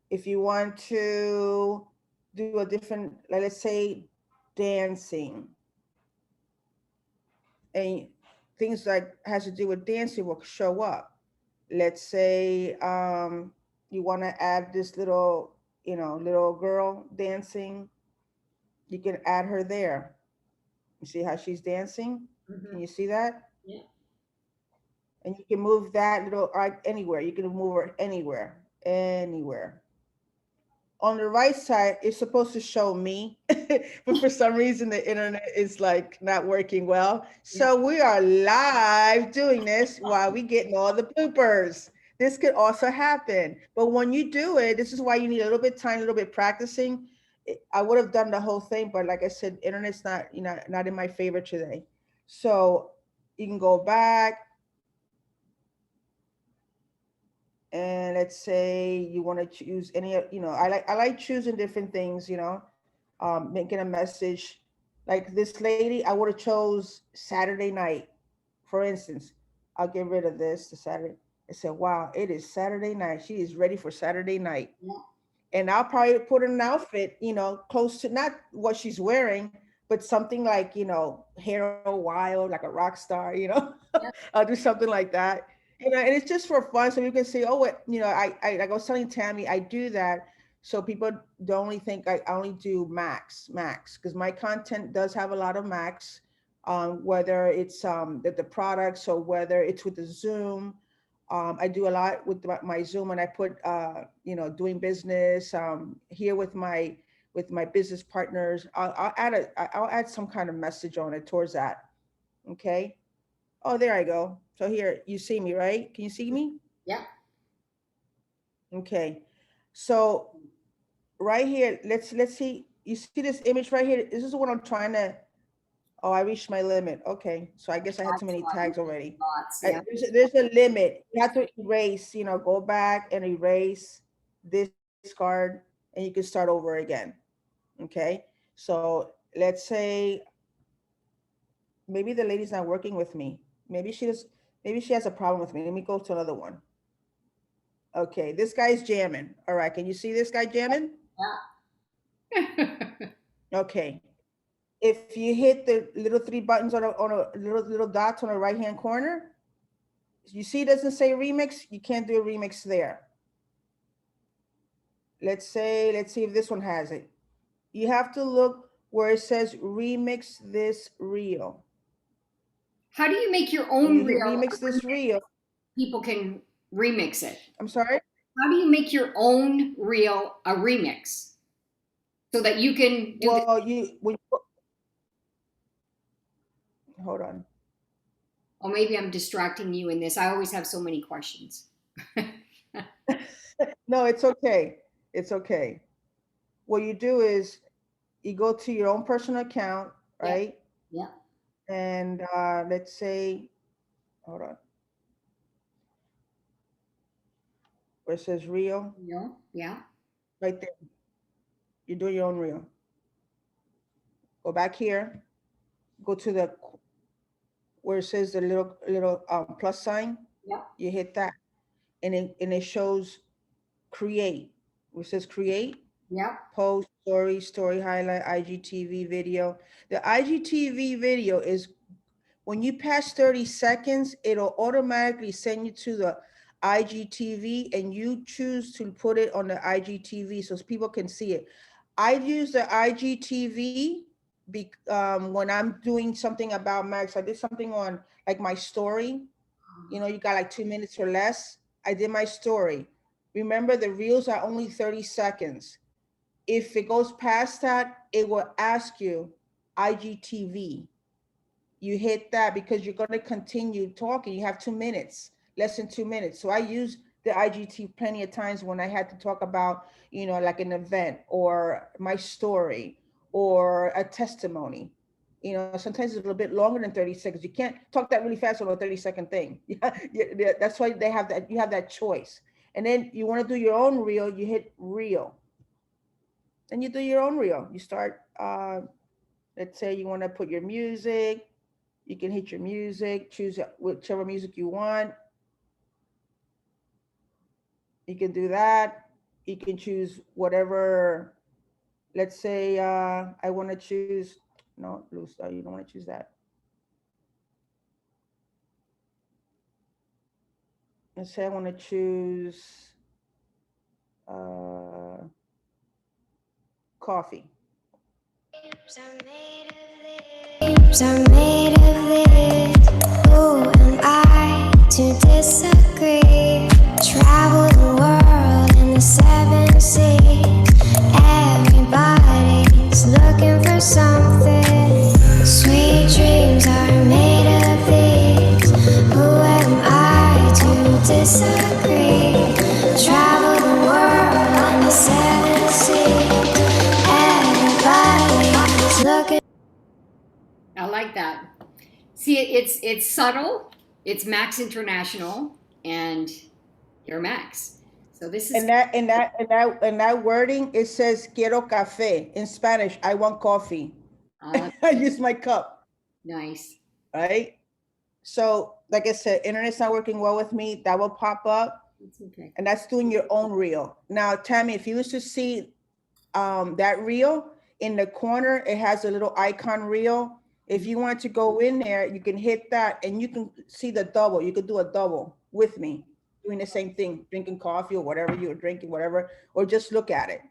if you want to do a different, like, let's say dancing, and things like has to do with dancing will show up. Let's say you want to add this little, you know, little girl dancing, you can add her there. You see how she's dancing? Can you see that? Yeah. And you can move that little anywhere. You can move her anywhere, anywhere. On the right side, it's supposed to show me, but for some reason the internet is like not working well. So we are live doing this while we getting all the bloopers. This could also happen, but when you do it, this is why you need a little bit time, a little bit practicing. I would have done the whole thing, but like I said, internet's not, you know, not in my favor today. So you can go back, and let's say you want to choose any, you know, I like choosing different things, you know, making a message. Like this lady, I would have chose Saturday night, for instance. I'll get rid of this, the Saturday. I said, wow, it is Saturday night. She is ready for Saturday night. Yeah. And I'll probably put an outfit, you know, close to not what she's wearing, but something like, you know, hair wild, like a rock star, you know. Yeah. I'll do something like that, you know, and it's just for fun. So you can say, oh, what, you know, I like I was telling Tammy, I do that so people don't only think I only do max, because my content does have a lot of max, whether it's the products or whether it's with the Zoom. I do a lot with my Zoom, and I put, you know, doing business here with my business partners. I'll add some kind of message on it towards that. Okay. Oh, there I go. So here, you see me, right? Can you see me? Yeah. Okay. So right here, let's see. You see this image right here? This is what I'm trying to. Oh, I reached my limit. Okay. So I guess I had too many tags already. Lots, yeah. There's a limit. You have to erase, you know, go back and erase this card. and you can start over again. Okay. So let's say maybe the lady's not working with me. Maybe she has a problem with me. Let me go to another one. Okay, this guy's jamming. All right, can you see this guy jamming? Yeah. Okay. If you hit the little three buttons on a little dots on the right hand corner, you see it doesn't say remix, you can't do a remix there. Let's see if this one has it. You have to look where it says remix this reel. How do you make your When own you hit reel? remix this reel, People can remix it. I'm sorry? How do you make your own reel a remix so that you can do Well, hold on. Oh, maybe I'm distracting you in this. I always have so many questions. No, it's okay. It's okay. What you do is you go to your own personal account, Yeah. right? Yeah. And let's say, hold on, where it says reel, Reel. Yeah. right there. You're doing your own reel. Go back here, go to the where it says the little plus sign. Yeah. You hit that, and it shows create. Where it says create, Yeah. post, story highlight, IGTV video. The IGTV video is when you pass 30 seconds, it'll automatically send you to the IGTV, and you choose to put it on the IGTV so people can see it. I use the IGTV when I'm doing something about Max. I did something on like my story. You know, you got like 2 minutes or less. I did my story. Remember, the reels are only 30 seconds. If it goes past that, it will ask you IGTV. You hit that because you're going to continue talking. You have 2 minutes, less than 2 minutes. So I use the IGT plenty of times when I had to talk about, like an event or my story or a testimony. Sometimes it's a little bit longer than 30 seconds. You can't talk that really fast on a 30-second thing. Yeah, that's why they have that. You have that choice. And then you want to do your own reel, you hit reel. Then you do your own reel. You start, let's say you want to put your music. You can hit your music, choose whichever music you want. You can do that. You can choose whatever, let's say I want to choose, no, Luz, you don't want to choose that. Let's say I want to choose coffee. I'm made of this. Who am I to disagree? Travel the world in the 7 seas. Everybody's looking for something. Sweet dreams are made of these. Who am I to disagree? Travel the world in the 7 seas. Everybody's looking. I like that. See, it's subtle. It's Max International, and you're Max. So this is And that wording, it says quiero café in Spanish. I want coffee. I use my cup. Nice. Right? So, like I said, internet's not working well with me. That will pop up. It's okay. And that's doing your own reel. Now, Tammy, if you was to see that reel in the corner, it has a little icon reel. If you want to go in there, you can hit that and you can see the double. You could do a double with me doing the same thing, drinking coffee or whatever you were drinking, whatever, or just look at it,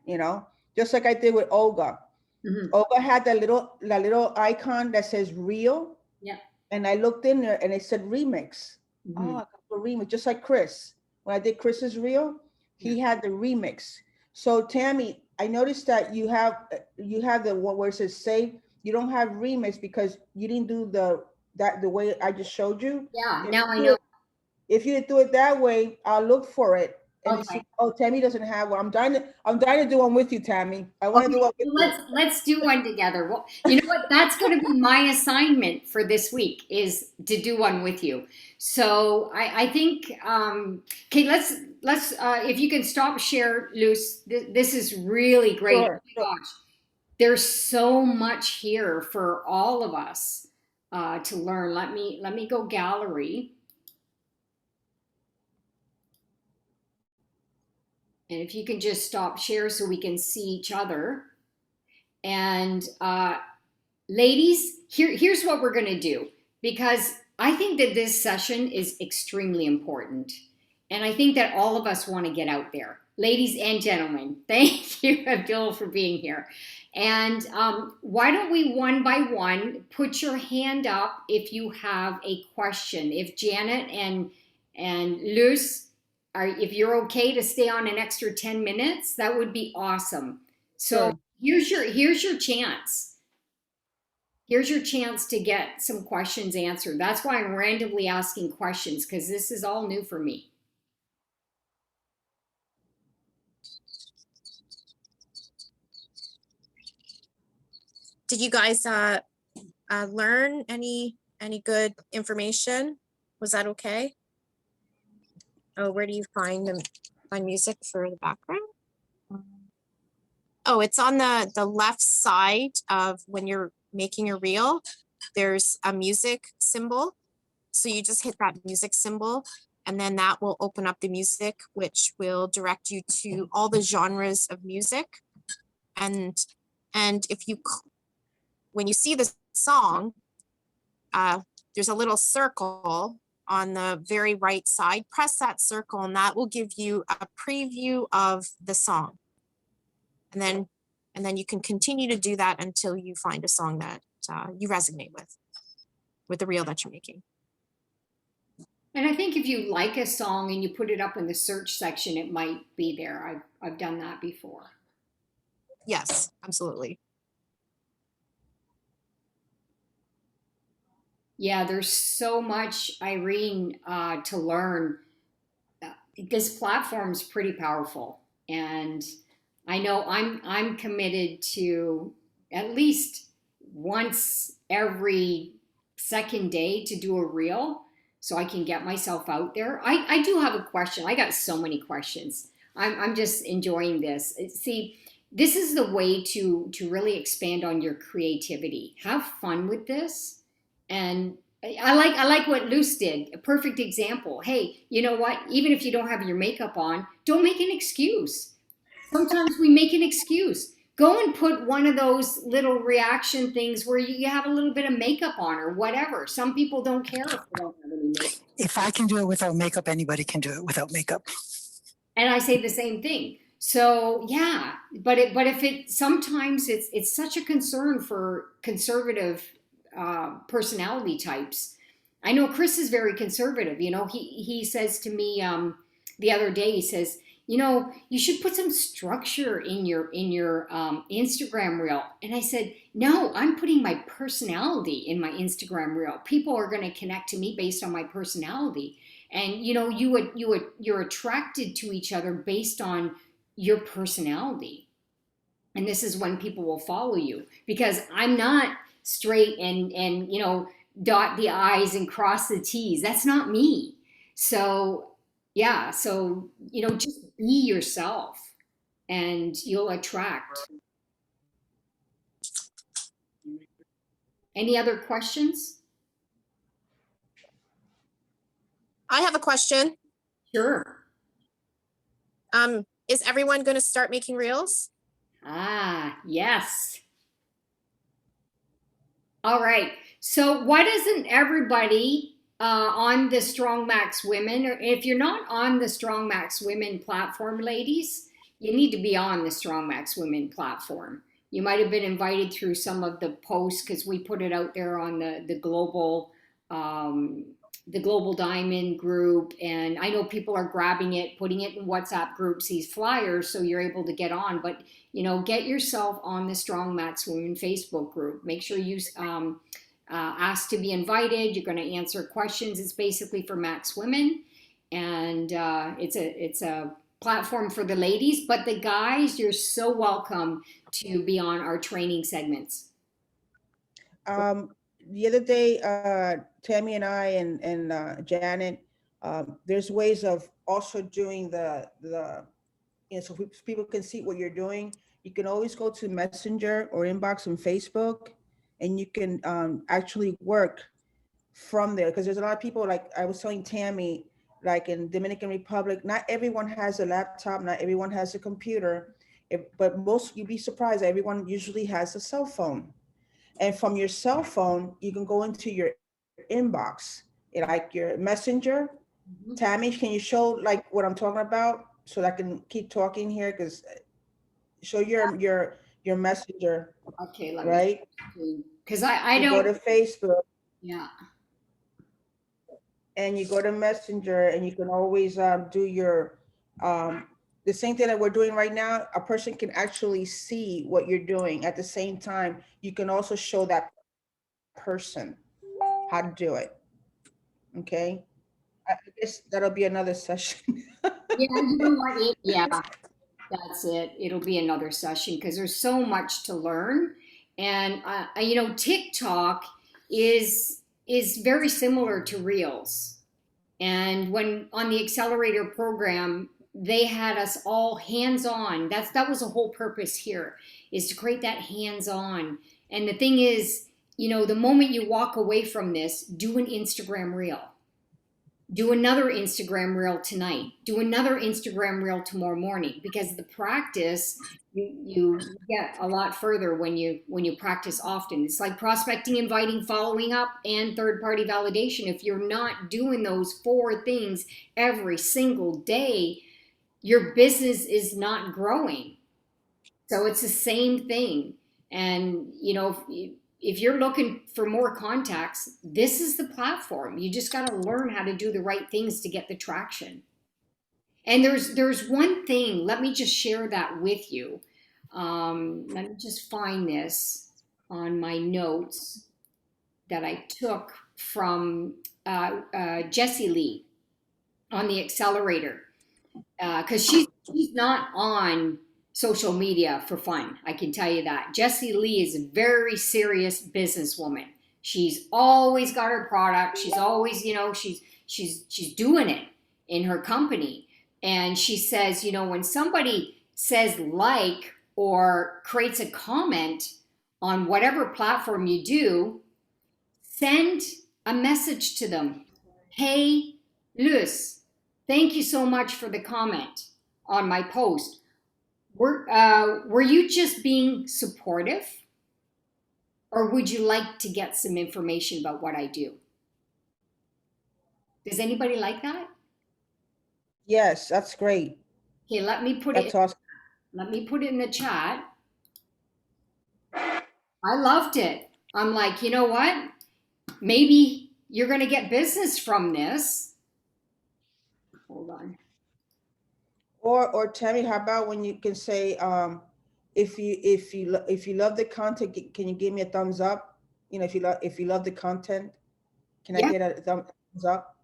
just like I did with Olga. Mm-hmm. Olga had that little icon that says reel. Yeah. And I looked in there and it said remix. Mm-hmm. Oh, I got the remix, just like Chris. When I did Chris's reel, he had the remix. So Tammy, I noticed that you have the one where it says save. You don't have remix because you didn't do the way I just showed you. Yeah, now I know. If you do it that way, I'll look for it And Okay. Tammy doesn't have one. I'm dying to do one with you, Tammy. I want to do one with Well, you. let's do one together. Well, you know what? That's going to be my assignment for this week is to do one with you. So I think okay. Let's if you can stop share, Luz. This is really great. Sure, Oh my gosh, there's so much here for all of us to learn. Let me go gallery. And if you can just stop share so we can see each other. And ladies, here's what we're going to do, because I think that this session is extremely important. And I think that all of us want to get out there. Ladies and gentlemen, thank you, Abdul, for being here. And why don't we one by one put your hand up if you have a question. If Janet and Luz if you're okay to stay on an extra 10 minutes, that would be awesome. So Sure. here's your chance. Here's your chance to get some questions answered. That's why I'm randomly asking questions, because this is all new for me. Did you guys learn any good information? Was that okay? Oh, where do you find music for the background? Oh, it's on the left side of when you're making a reel. There's a music symbol. So you just hit that music symbol, and then that will open up the music, which will direct you to all the genres of music. And if you, when you see the song, there's a little circle on the very right side. Press that circle and that will give you a preview of the song. And then you can continue to do that until you find a song that you resonate with the reel that you're making. And I think if you like a song and you put it up in the search section, it might be there. I've done that before. Yes, absolutely. Yeah, there's so much, Irene, to learn. This platform's pretty powerful, and I know I'm committed to at least once every second day to do a reel, so I can get myself out there. I do have a question. I got so many questions. I'm just enjoying this. See, this is the way to really expand on your creativity. Have fun with this. And I like what Luce did. A perfect example. Hey, you know what? Even if you don't have your makeup on, don't make an excuse. Sometimes we make an excuse. Go and put one of those little reaction things where you have a little bit of makeup on or whatever. Some people don't care if they don't have any makeup. If I can do it without makeup, anybody can do it without makeup. And I say the same thing. So yeah, but if sometimes it's such a concern for conservative personality types. I know Chris is very conservative. You know, he says to me the other day, he says, you know, you should put some structure in your Instagram reel. And I said, no, I'm putting my personality in my Instagram reel. People are going to connect to me based on my personality. And you know, you're attracted to each other based on your personality. And this is when people will follow you, because I'm not straight and you know, dot the I's and cross the T's. That's not me. So yeah, so you know, just be yourself and you'll attract. Any other questions? I have a question. Sure. Is everyone going to start making reels? Ah, yes. All right. So why doesn't everybody on the Strong Max Women, or if you're not on the Strong Max Women platform, ladies, you need to be on the Strong Max Women platform. You might have been invited through some of the posts because we put it out there on the global Diamond group, and I know people are grabbing it, putting it in WhatsApp groups, these flyers, so you're able to get on. But you know, get yourself on the Strong Max Women Facebook group. Make sure you ask to be invited. You're going to answer questions. It's basically for Max Women, and it's a platform for the ladies, but the guys, you're so welcome to be on our training segments. The other day, Tammy and I and Janet, there's ways of also doing so people can see what you're doing. You can always go to Messenger or inbox on Facebook, and you can actually work from there, because there's a lot of people, like I was telling Tammy, like in Dominican Republic, not everyone has a laptop, not everyone has a computer, but most, you'd be surprised, everyone usually has a cell phone. And from your cell phone, you can go into your inbox, like your messenger. Mhm. Tammy, can you show like what I'm talking about so that I can keep talking here? Because show your messenger, Okay, let me, right? because I You go to don't, Facebook yeah. and you go to messenger, and you can always do your the same thing that we're doing right now. A person can actually see what you're doing at the same time. You can also show that person how to do it. Okay. I guess that'll be another session. Yeah, you know what? Yeah, that's it. It'll be another session because there's so much to learn. And TikTok is very similar to Reels. And when on the accelerator program, they had us all hands on. That was the whole purpose here, is to create that hands on. And the thing is, the moment you walk away from this, do an Instagram reel. Do another Instagram reel tonight. Do another Instagram reel tomorrow morning, because the practice, you get a lot further when you practice often. It's like prospecting, inviting, following up, and third party validation. If you're not doing those 4 things every single day, your business is not growing. So it's the same thing. And if you're looking for more contacts, this is the platform. You just got to learn how to do the right things to get the traction. And there's one thing. Let me just share that with you. Let me just find this on my notes that I took from Jessie Lee on the accelerator, because she's not on social media for fun. I can tell you that. Jessie Lee is a very serious businesswoman. She's always got her product. She's always, she's doing it in her company. And she says, when somebody says like or creates a comment on whatever platform you do, send a message to them. Hey, Luz, thank you so much for the comment on my post. Were you just being supportive? Or would you like to get some information about what I do? Does anybody like that? Yes, that's great. Okay, let me put That's awesome. in the chat. I loved it. I'm like, you know what? Maybe you're going to get business from this. Hold on. Or Tammy, how about when you can say, if you love the content, can you give me a thumbs up? If you love the content, can I Yeah. get a thumbs up?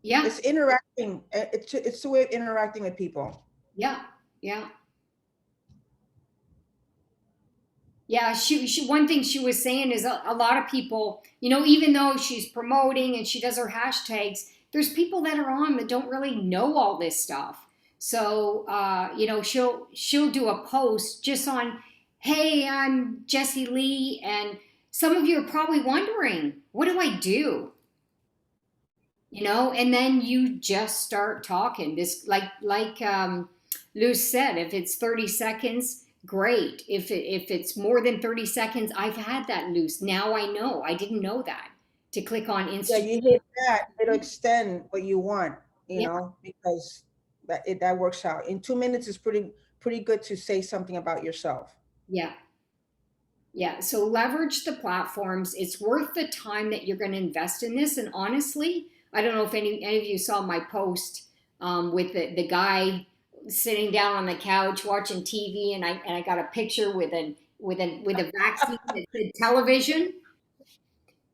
Yeah. It's interacting. It's a way of interacting with people. Yeah. Yeah. Yeah, she one thing she was saying is a lot of people, even though she's promoting and she does her hashtags, there's people that are on that don't really know all this stuff. So she'll do a post just on, hey, I'm Jessie Lee, and some of you are probably wondering, what do I do? And then you just start talking. This like Luz said, if it's 30 seconds, great. If it's more than 30 seconds, I've had that, Luz. Now I know. I didn't know that. To click on Yeah, Instagram. you hit that, it'll extend what you want, Yeah. because that works out. In 2 minutes is pretty good to say something about yourself. Yeah. Yeah. So leverage the platforms. It's worth the time that you're going to invest in this. And honestly, I don't know if any of you saw my post with the guy sitting down on the couch watching TV, and I got a picture with a vaccine that said television,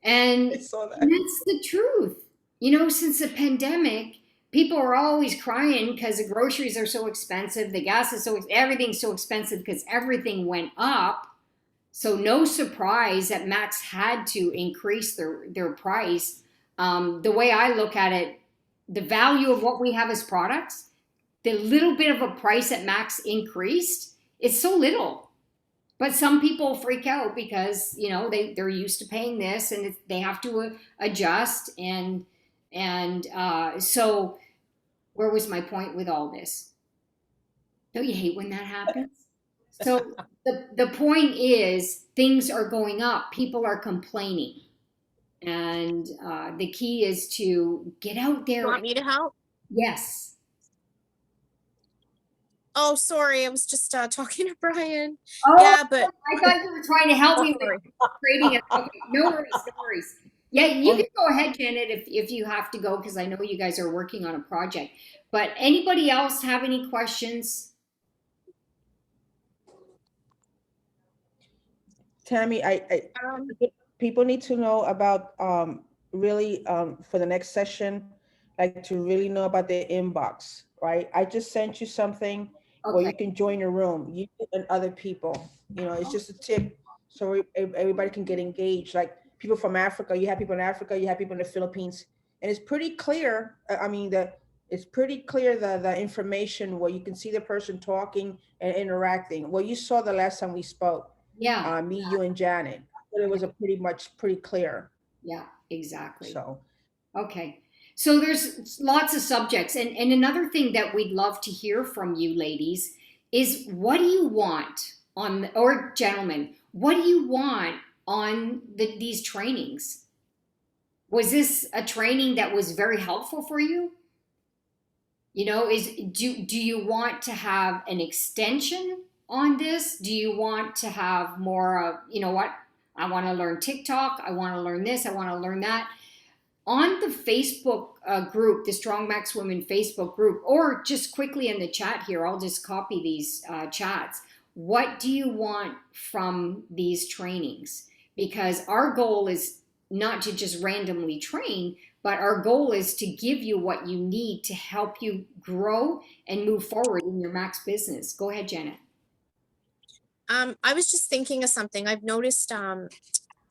and I saw that. that's the truth. Since the pandemic, people are always crying because the groceries are so expensive, the gas is everything's so expensive because everything went up. So no surprise that Max had to increase their price. The way I look at it, the value of what we have as products, the little bit of a price that Max increased, it's so little. But some people freak out because, you know, they're used to paying this and they have to adjust. So where was my point with all this? Don't you hate when that happens? So the point is things are going up. People are complaining. And the key is to get out there. You want me to help? Yes. Oh, sorry. I was just talking to Brian. Oh, Yeah, but I thought you were trying to help me with creating it. Okay, no worries, no worries. Yeah, you can go ahead, Janet, if you have to go, because I know you guys are working on a project. But anybody else have any questions? Tammy, people need to know about really for the next session, like to really know about the inbox, right? I just sent you something where you can join a room, you and other people. You know, it's just a tip so everybody can get engaged. Like people from Africa, you have people in Africa, you have people in the Philippines, and it's pretty clear. It's pretty clear the information where you can see the person talking and interacting. Well, you saw the last time we spoke. Yeah. Me, you, and Janet. But it was pretty clear. Yeah, exactly. So, okay. So there's lots of subjects. And another thing that we'd love to hear from you ladies is what do you want on, or gentlemen, what do you want on these trainings? Was this a training that was very helpful for you? You know, do you want to have an extension on this? Do you want to have more, you know what? I want to learn TikTok. I want to learn this. I want to learn that. On the Facebook group, the Strong Max Women Facebook group, or just quickly in the chat here, I'll just copy these chats. What do you want from these trainings? Because our goal is not to just randomly train, but our goal is to give you what you need to help you grow and move forward in your Max business. Go ahead, Janet. I was just thinking of something. I've noticed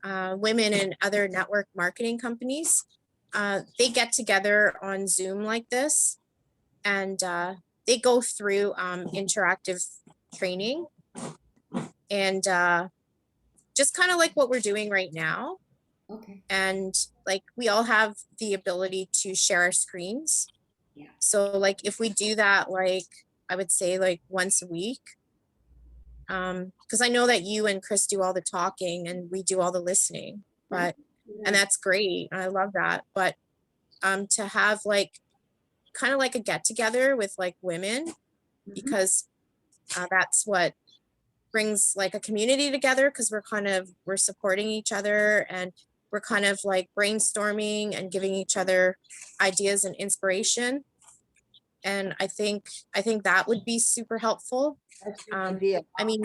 women in other network marketing companies, they get together on Zoom like this, and they go through interactive training, and just kind of like what we're doing right now. Okay. And like we all have the ability to share our screens. Yeah. So like if we do that, like I would say like once a week, because I know that you and Chris do all the talking and we do all the listening, but and that's great. I love that. But to have like kind of like a get together with like women, because that's what brings like a community together, because we're supporting each other, and we're kind of like brainstorming and giving each other ideas and inspiration. And I think that would be super helpful. I mean,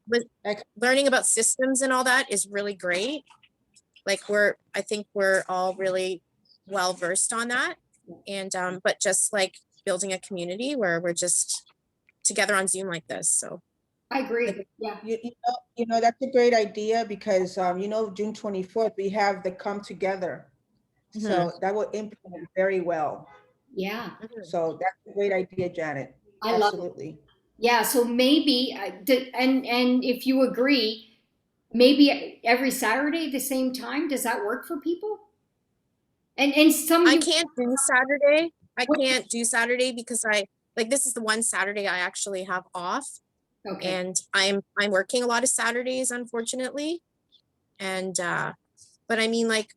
with learning about systems and all that is really great. Like I think we're all really well versed on that. And but just like building a community where we're just together on Zoom like this. So I agree. Yeah. You know, that's a great idea because, you know, June 24th, we have the Come Together. So that will implement very well. Yeah. So that's a great idea, Janet. I love it. Yeah. So maybe, and if you agree, maybe every Saturday, the same time, does that work for people? And some I can't do Saturday. I can't do Saturday because this is the one Saturday I actually have off. Okay. And I'm working a lot of Saturdays, unfortunately. And but I mean, like,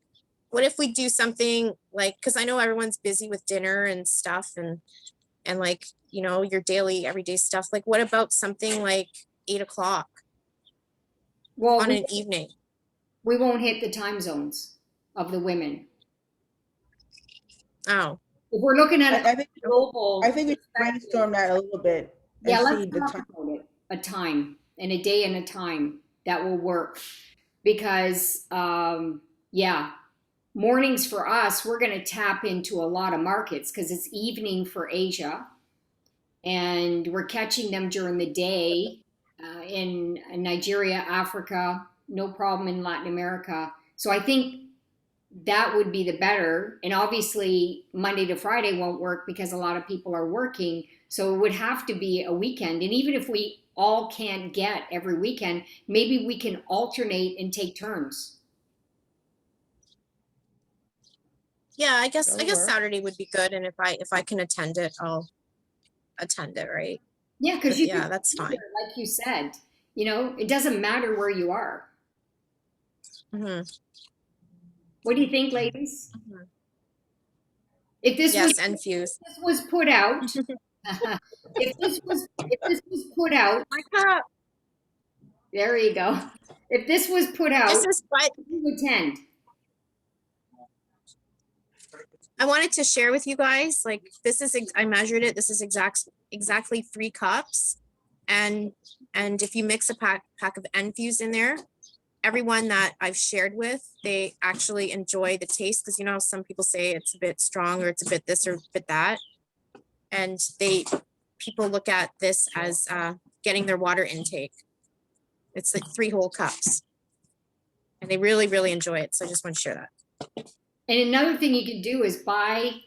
what if we do something like, because I know everyone's busy with dinner and stuff, and like, you know, your daily everyday stuff. Like, what about something like 8 o'clock on an evening? We won't hit the time zones of the women. Oh, if we're looking at global, I think we brainstorm that a little bit. Yeah, let's talk about it. A time and a day and a time that will work, because yeah, mornings for us, we're going to tap into a lot of markets because it's evening for Asia, and we're catching them during the day in Nigeria, Africa, no problem in Latin America. So I think that would be the better. And obviously, Monday to Friday won't work because a lot of people are working. So it would have to be a weekend. And even if we all can't get every weekend, maybe we can alternate and take turns. Yeah, I guess That'll work. Saturday would be good, and if I can attend it, I'll attend it, right? Yeah, because you Yeah, can, that's fine. like you said, it doesn't matter where you are. Hmm. What do you think, ladies? Mhm. If this Yes, and fuse. was put out, if this was put out, My cup. there you go. If this was put out, This is what you attend. I wanted to share with you guys. Like, this is I measured it. This is exactly 3 cups, and if you mix a pack of Enfuse in there, everyone that I've shared with, they actually enjoy the taste, because some people say it's a bit strong, or it's a bit this or a bit that, and people look at this as getting their water intake. It's like 3 whole cups, and they really, really enjoy it. So I just want to share that. And another thing you can do is buy.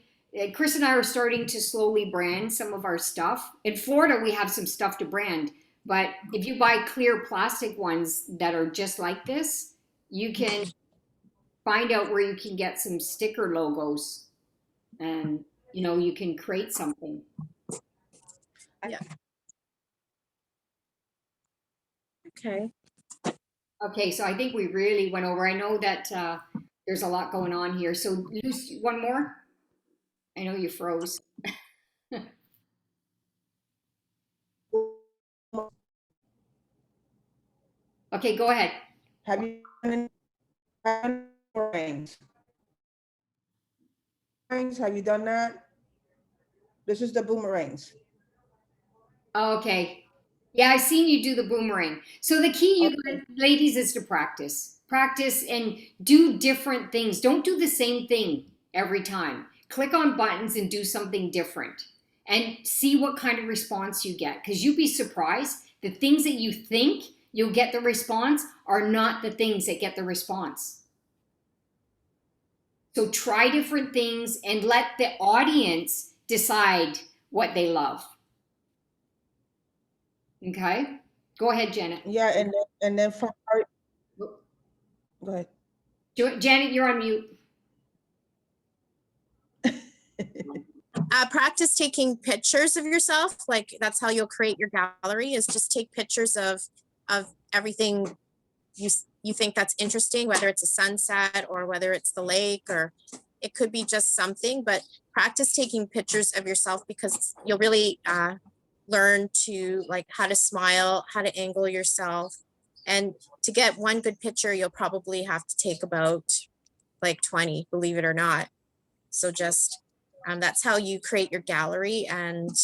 Chris and I are starting to slowly brand some of our stuff. In Florida, we have some stuff to brand, but if you buy clear plastic ones that are just like this, you can find out where you can get some sticker logos, and you can create something. Yeah. Okay. Okay, so I think we really went over. I know that there's a lot going on here. So, Luce, one more. I know you froze. Okay, go ahead. Have you done any boomerangs? Have you done that? This is the boomerangs. Okay. Yeah, I seen you do the boomerang. So the key, you Okay. guys, ladies, is to practice. Practice and do different things. Don't do the same thing every time. Click on buttons and do something different and see what kind of response you get. Because you'd be surprised. The things that you think you'll get the response are not the things that get the response. So try different things and let the audience decide what they love. Okay, go ahead, Janet. Yeah, and then for go ahead. Janet, you're on mute. Practice taking pictures of yourself. Like, that's how you'll create your gallery, is just take pictures of everything you think that's interesting, whether it's a sunset or whether it's the lake, or it could be just something. But practice taking pictures of yourself, because you'll really learn to, like, how to smile, how to angle yourself. And to get one good picture, you'll probably have to take about like 20, believe it or not. So just that's how you create your gallery. And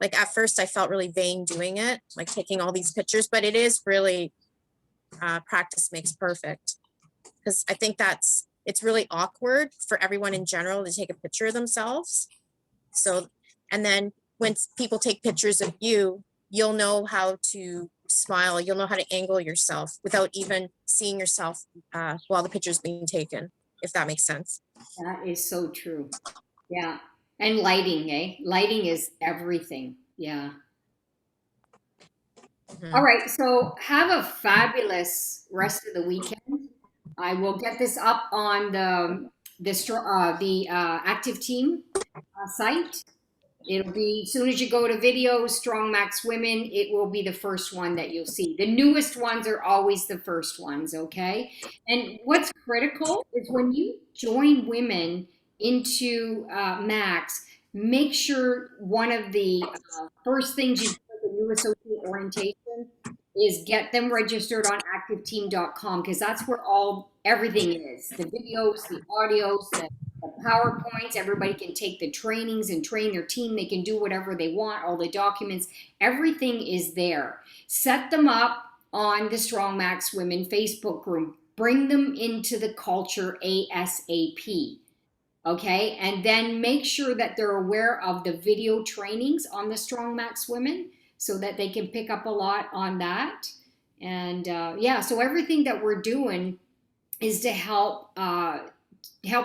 like, at first I felt really vain doing it, like taking all these pictures, but it is really practice makes perfect. Because I think it's really awkward for everyone in general to take a picture of themselves. So, and then when people take pictures of you, you'll know how to smile, you'll know how to angle yourself without even seeing yourself while the picture's being taken, if that makes sense. That is so true. Yeah. And lighting, eh? Lighting is everything. Yeah. Mhm. All right. So have a fabulous rest of the weekend. I will get this up on the active team site. It'll be, as soon as you go to videos, Strong Max Women, it will be the first one that you'll see. The newest ones are always the first ones, okay? And what's critical is when you join women into Max, make sure one of the first things you do with the new associate orientation is get them registered on activeteam.com, because that's where everything is. The videos, the audios, the PowerPoints, everybody can take the trainings and train their team. They can do whatever they want, all the documents, everything is there. Set them up on the Strong Max Women Facebook group. bring them into the culture ASAP. Okay, and then make sure that they're aware of the video trainings on the Strong Max Women so that they can pick up a lot on that. And yeah, so everything that we're doing is to help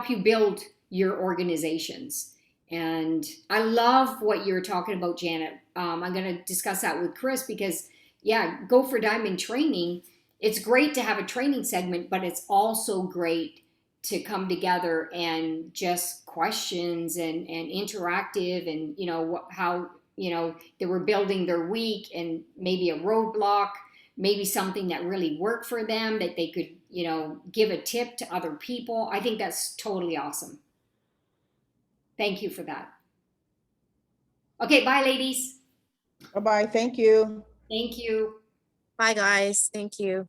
you build your organizations. And I love what you're talking about, Janet. I'm going to discuss that with Chris because, yeah, Go for Diamond training. It's great to have a training segment, but it's also great to come together and just questions and interactive and, you know, how, you know, they were building their week and maybe a roadblock, maybe something that really worked for them that they could, you know, give a tip to other people. I think that's totally awesome. Thank you for that. Okay, bye, ladies. Bye-bye. Thank you. Thank you. Bye, guys. Thank you.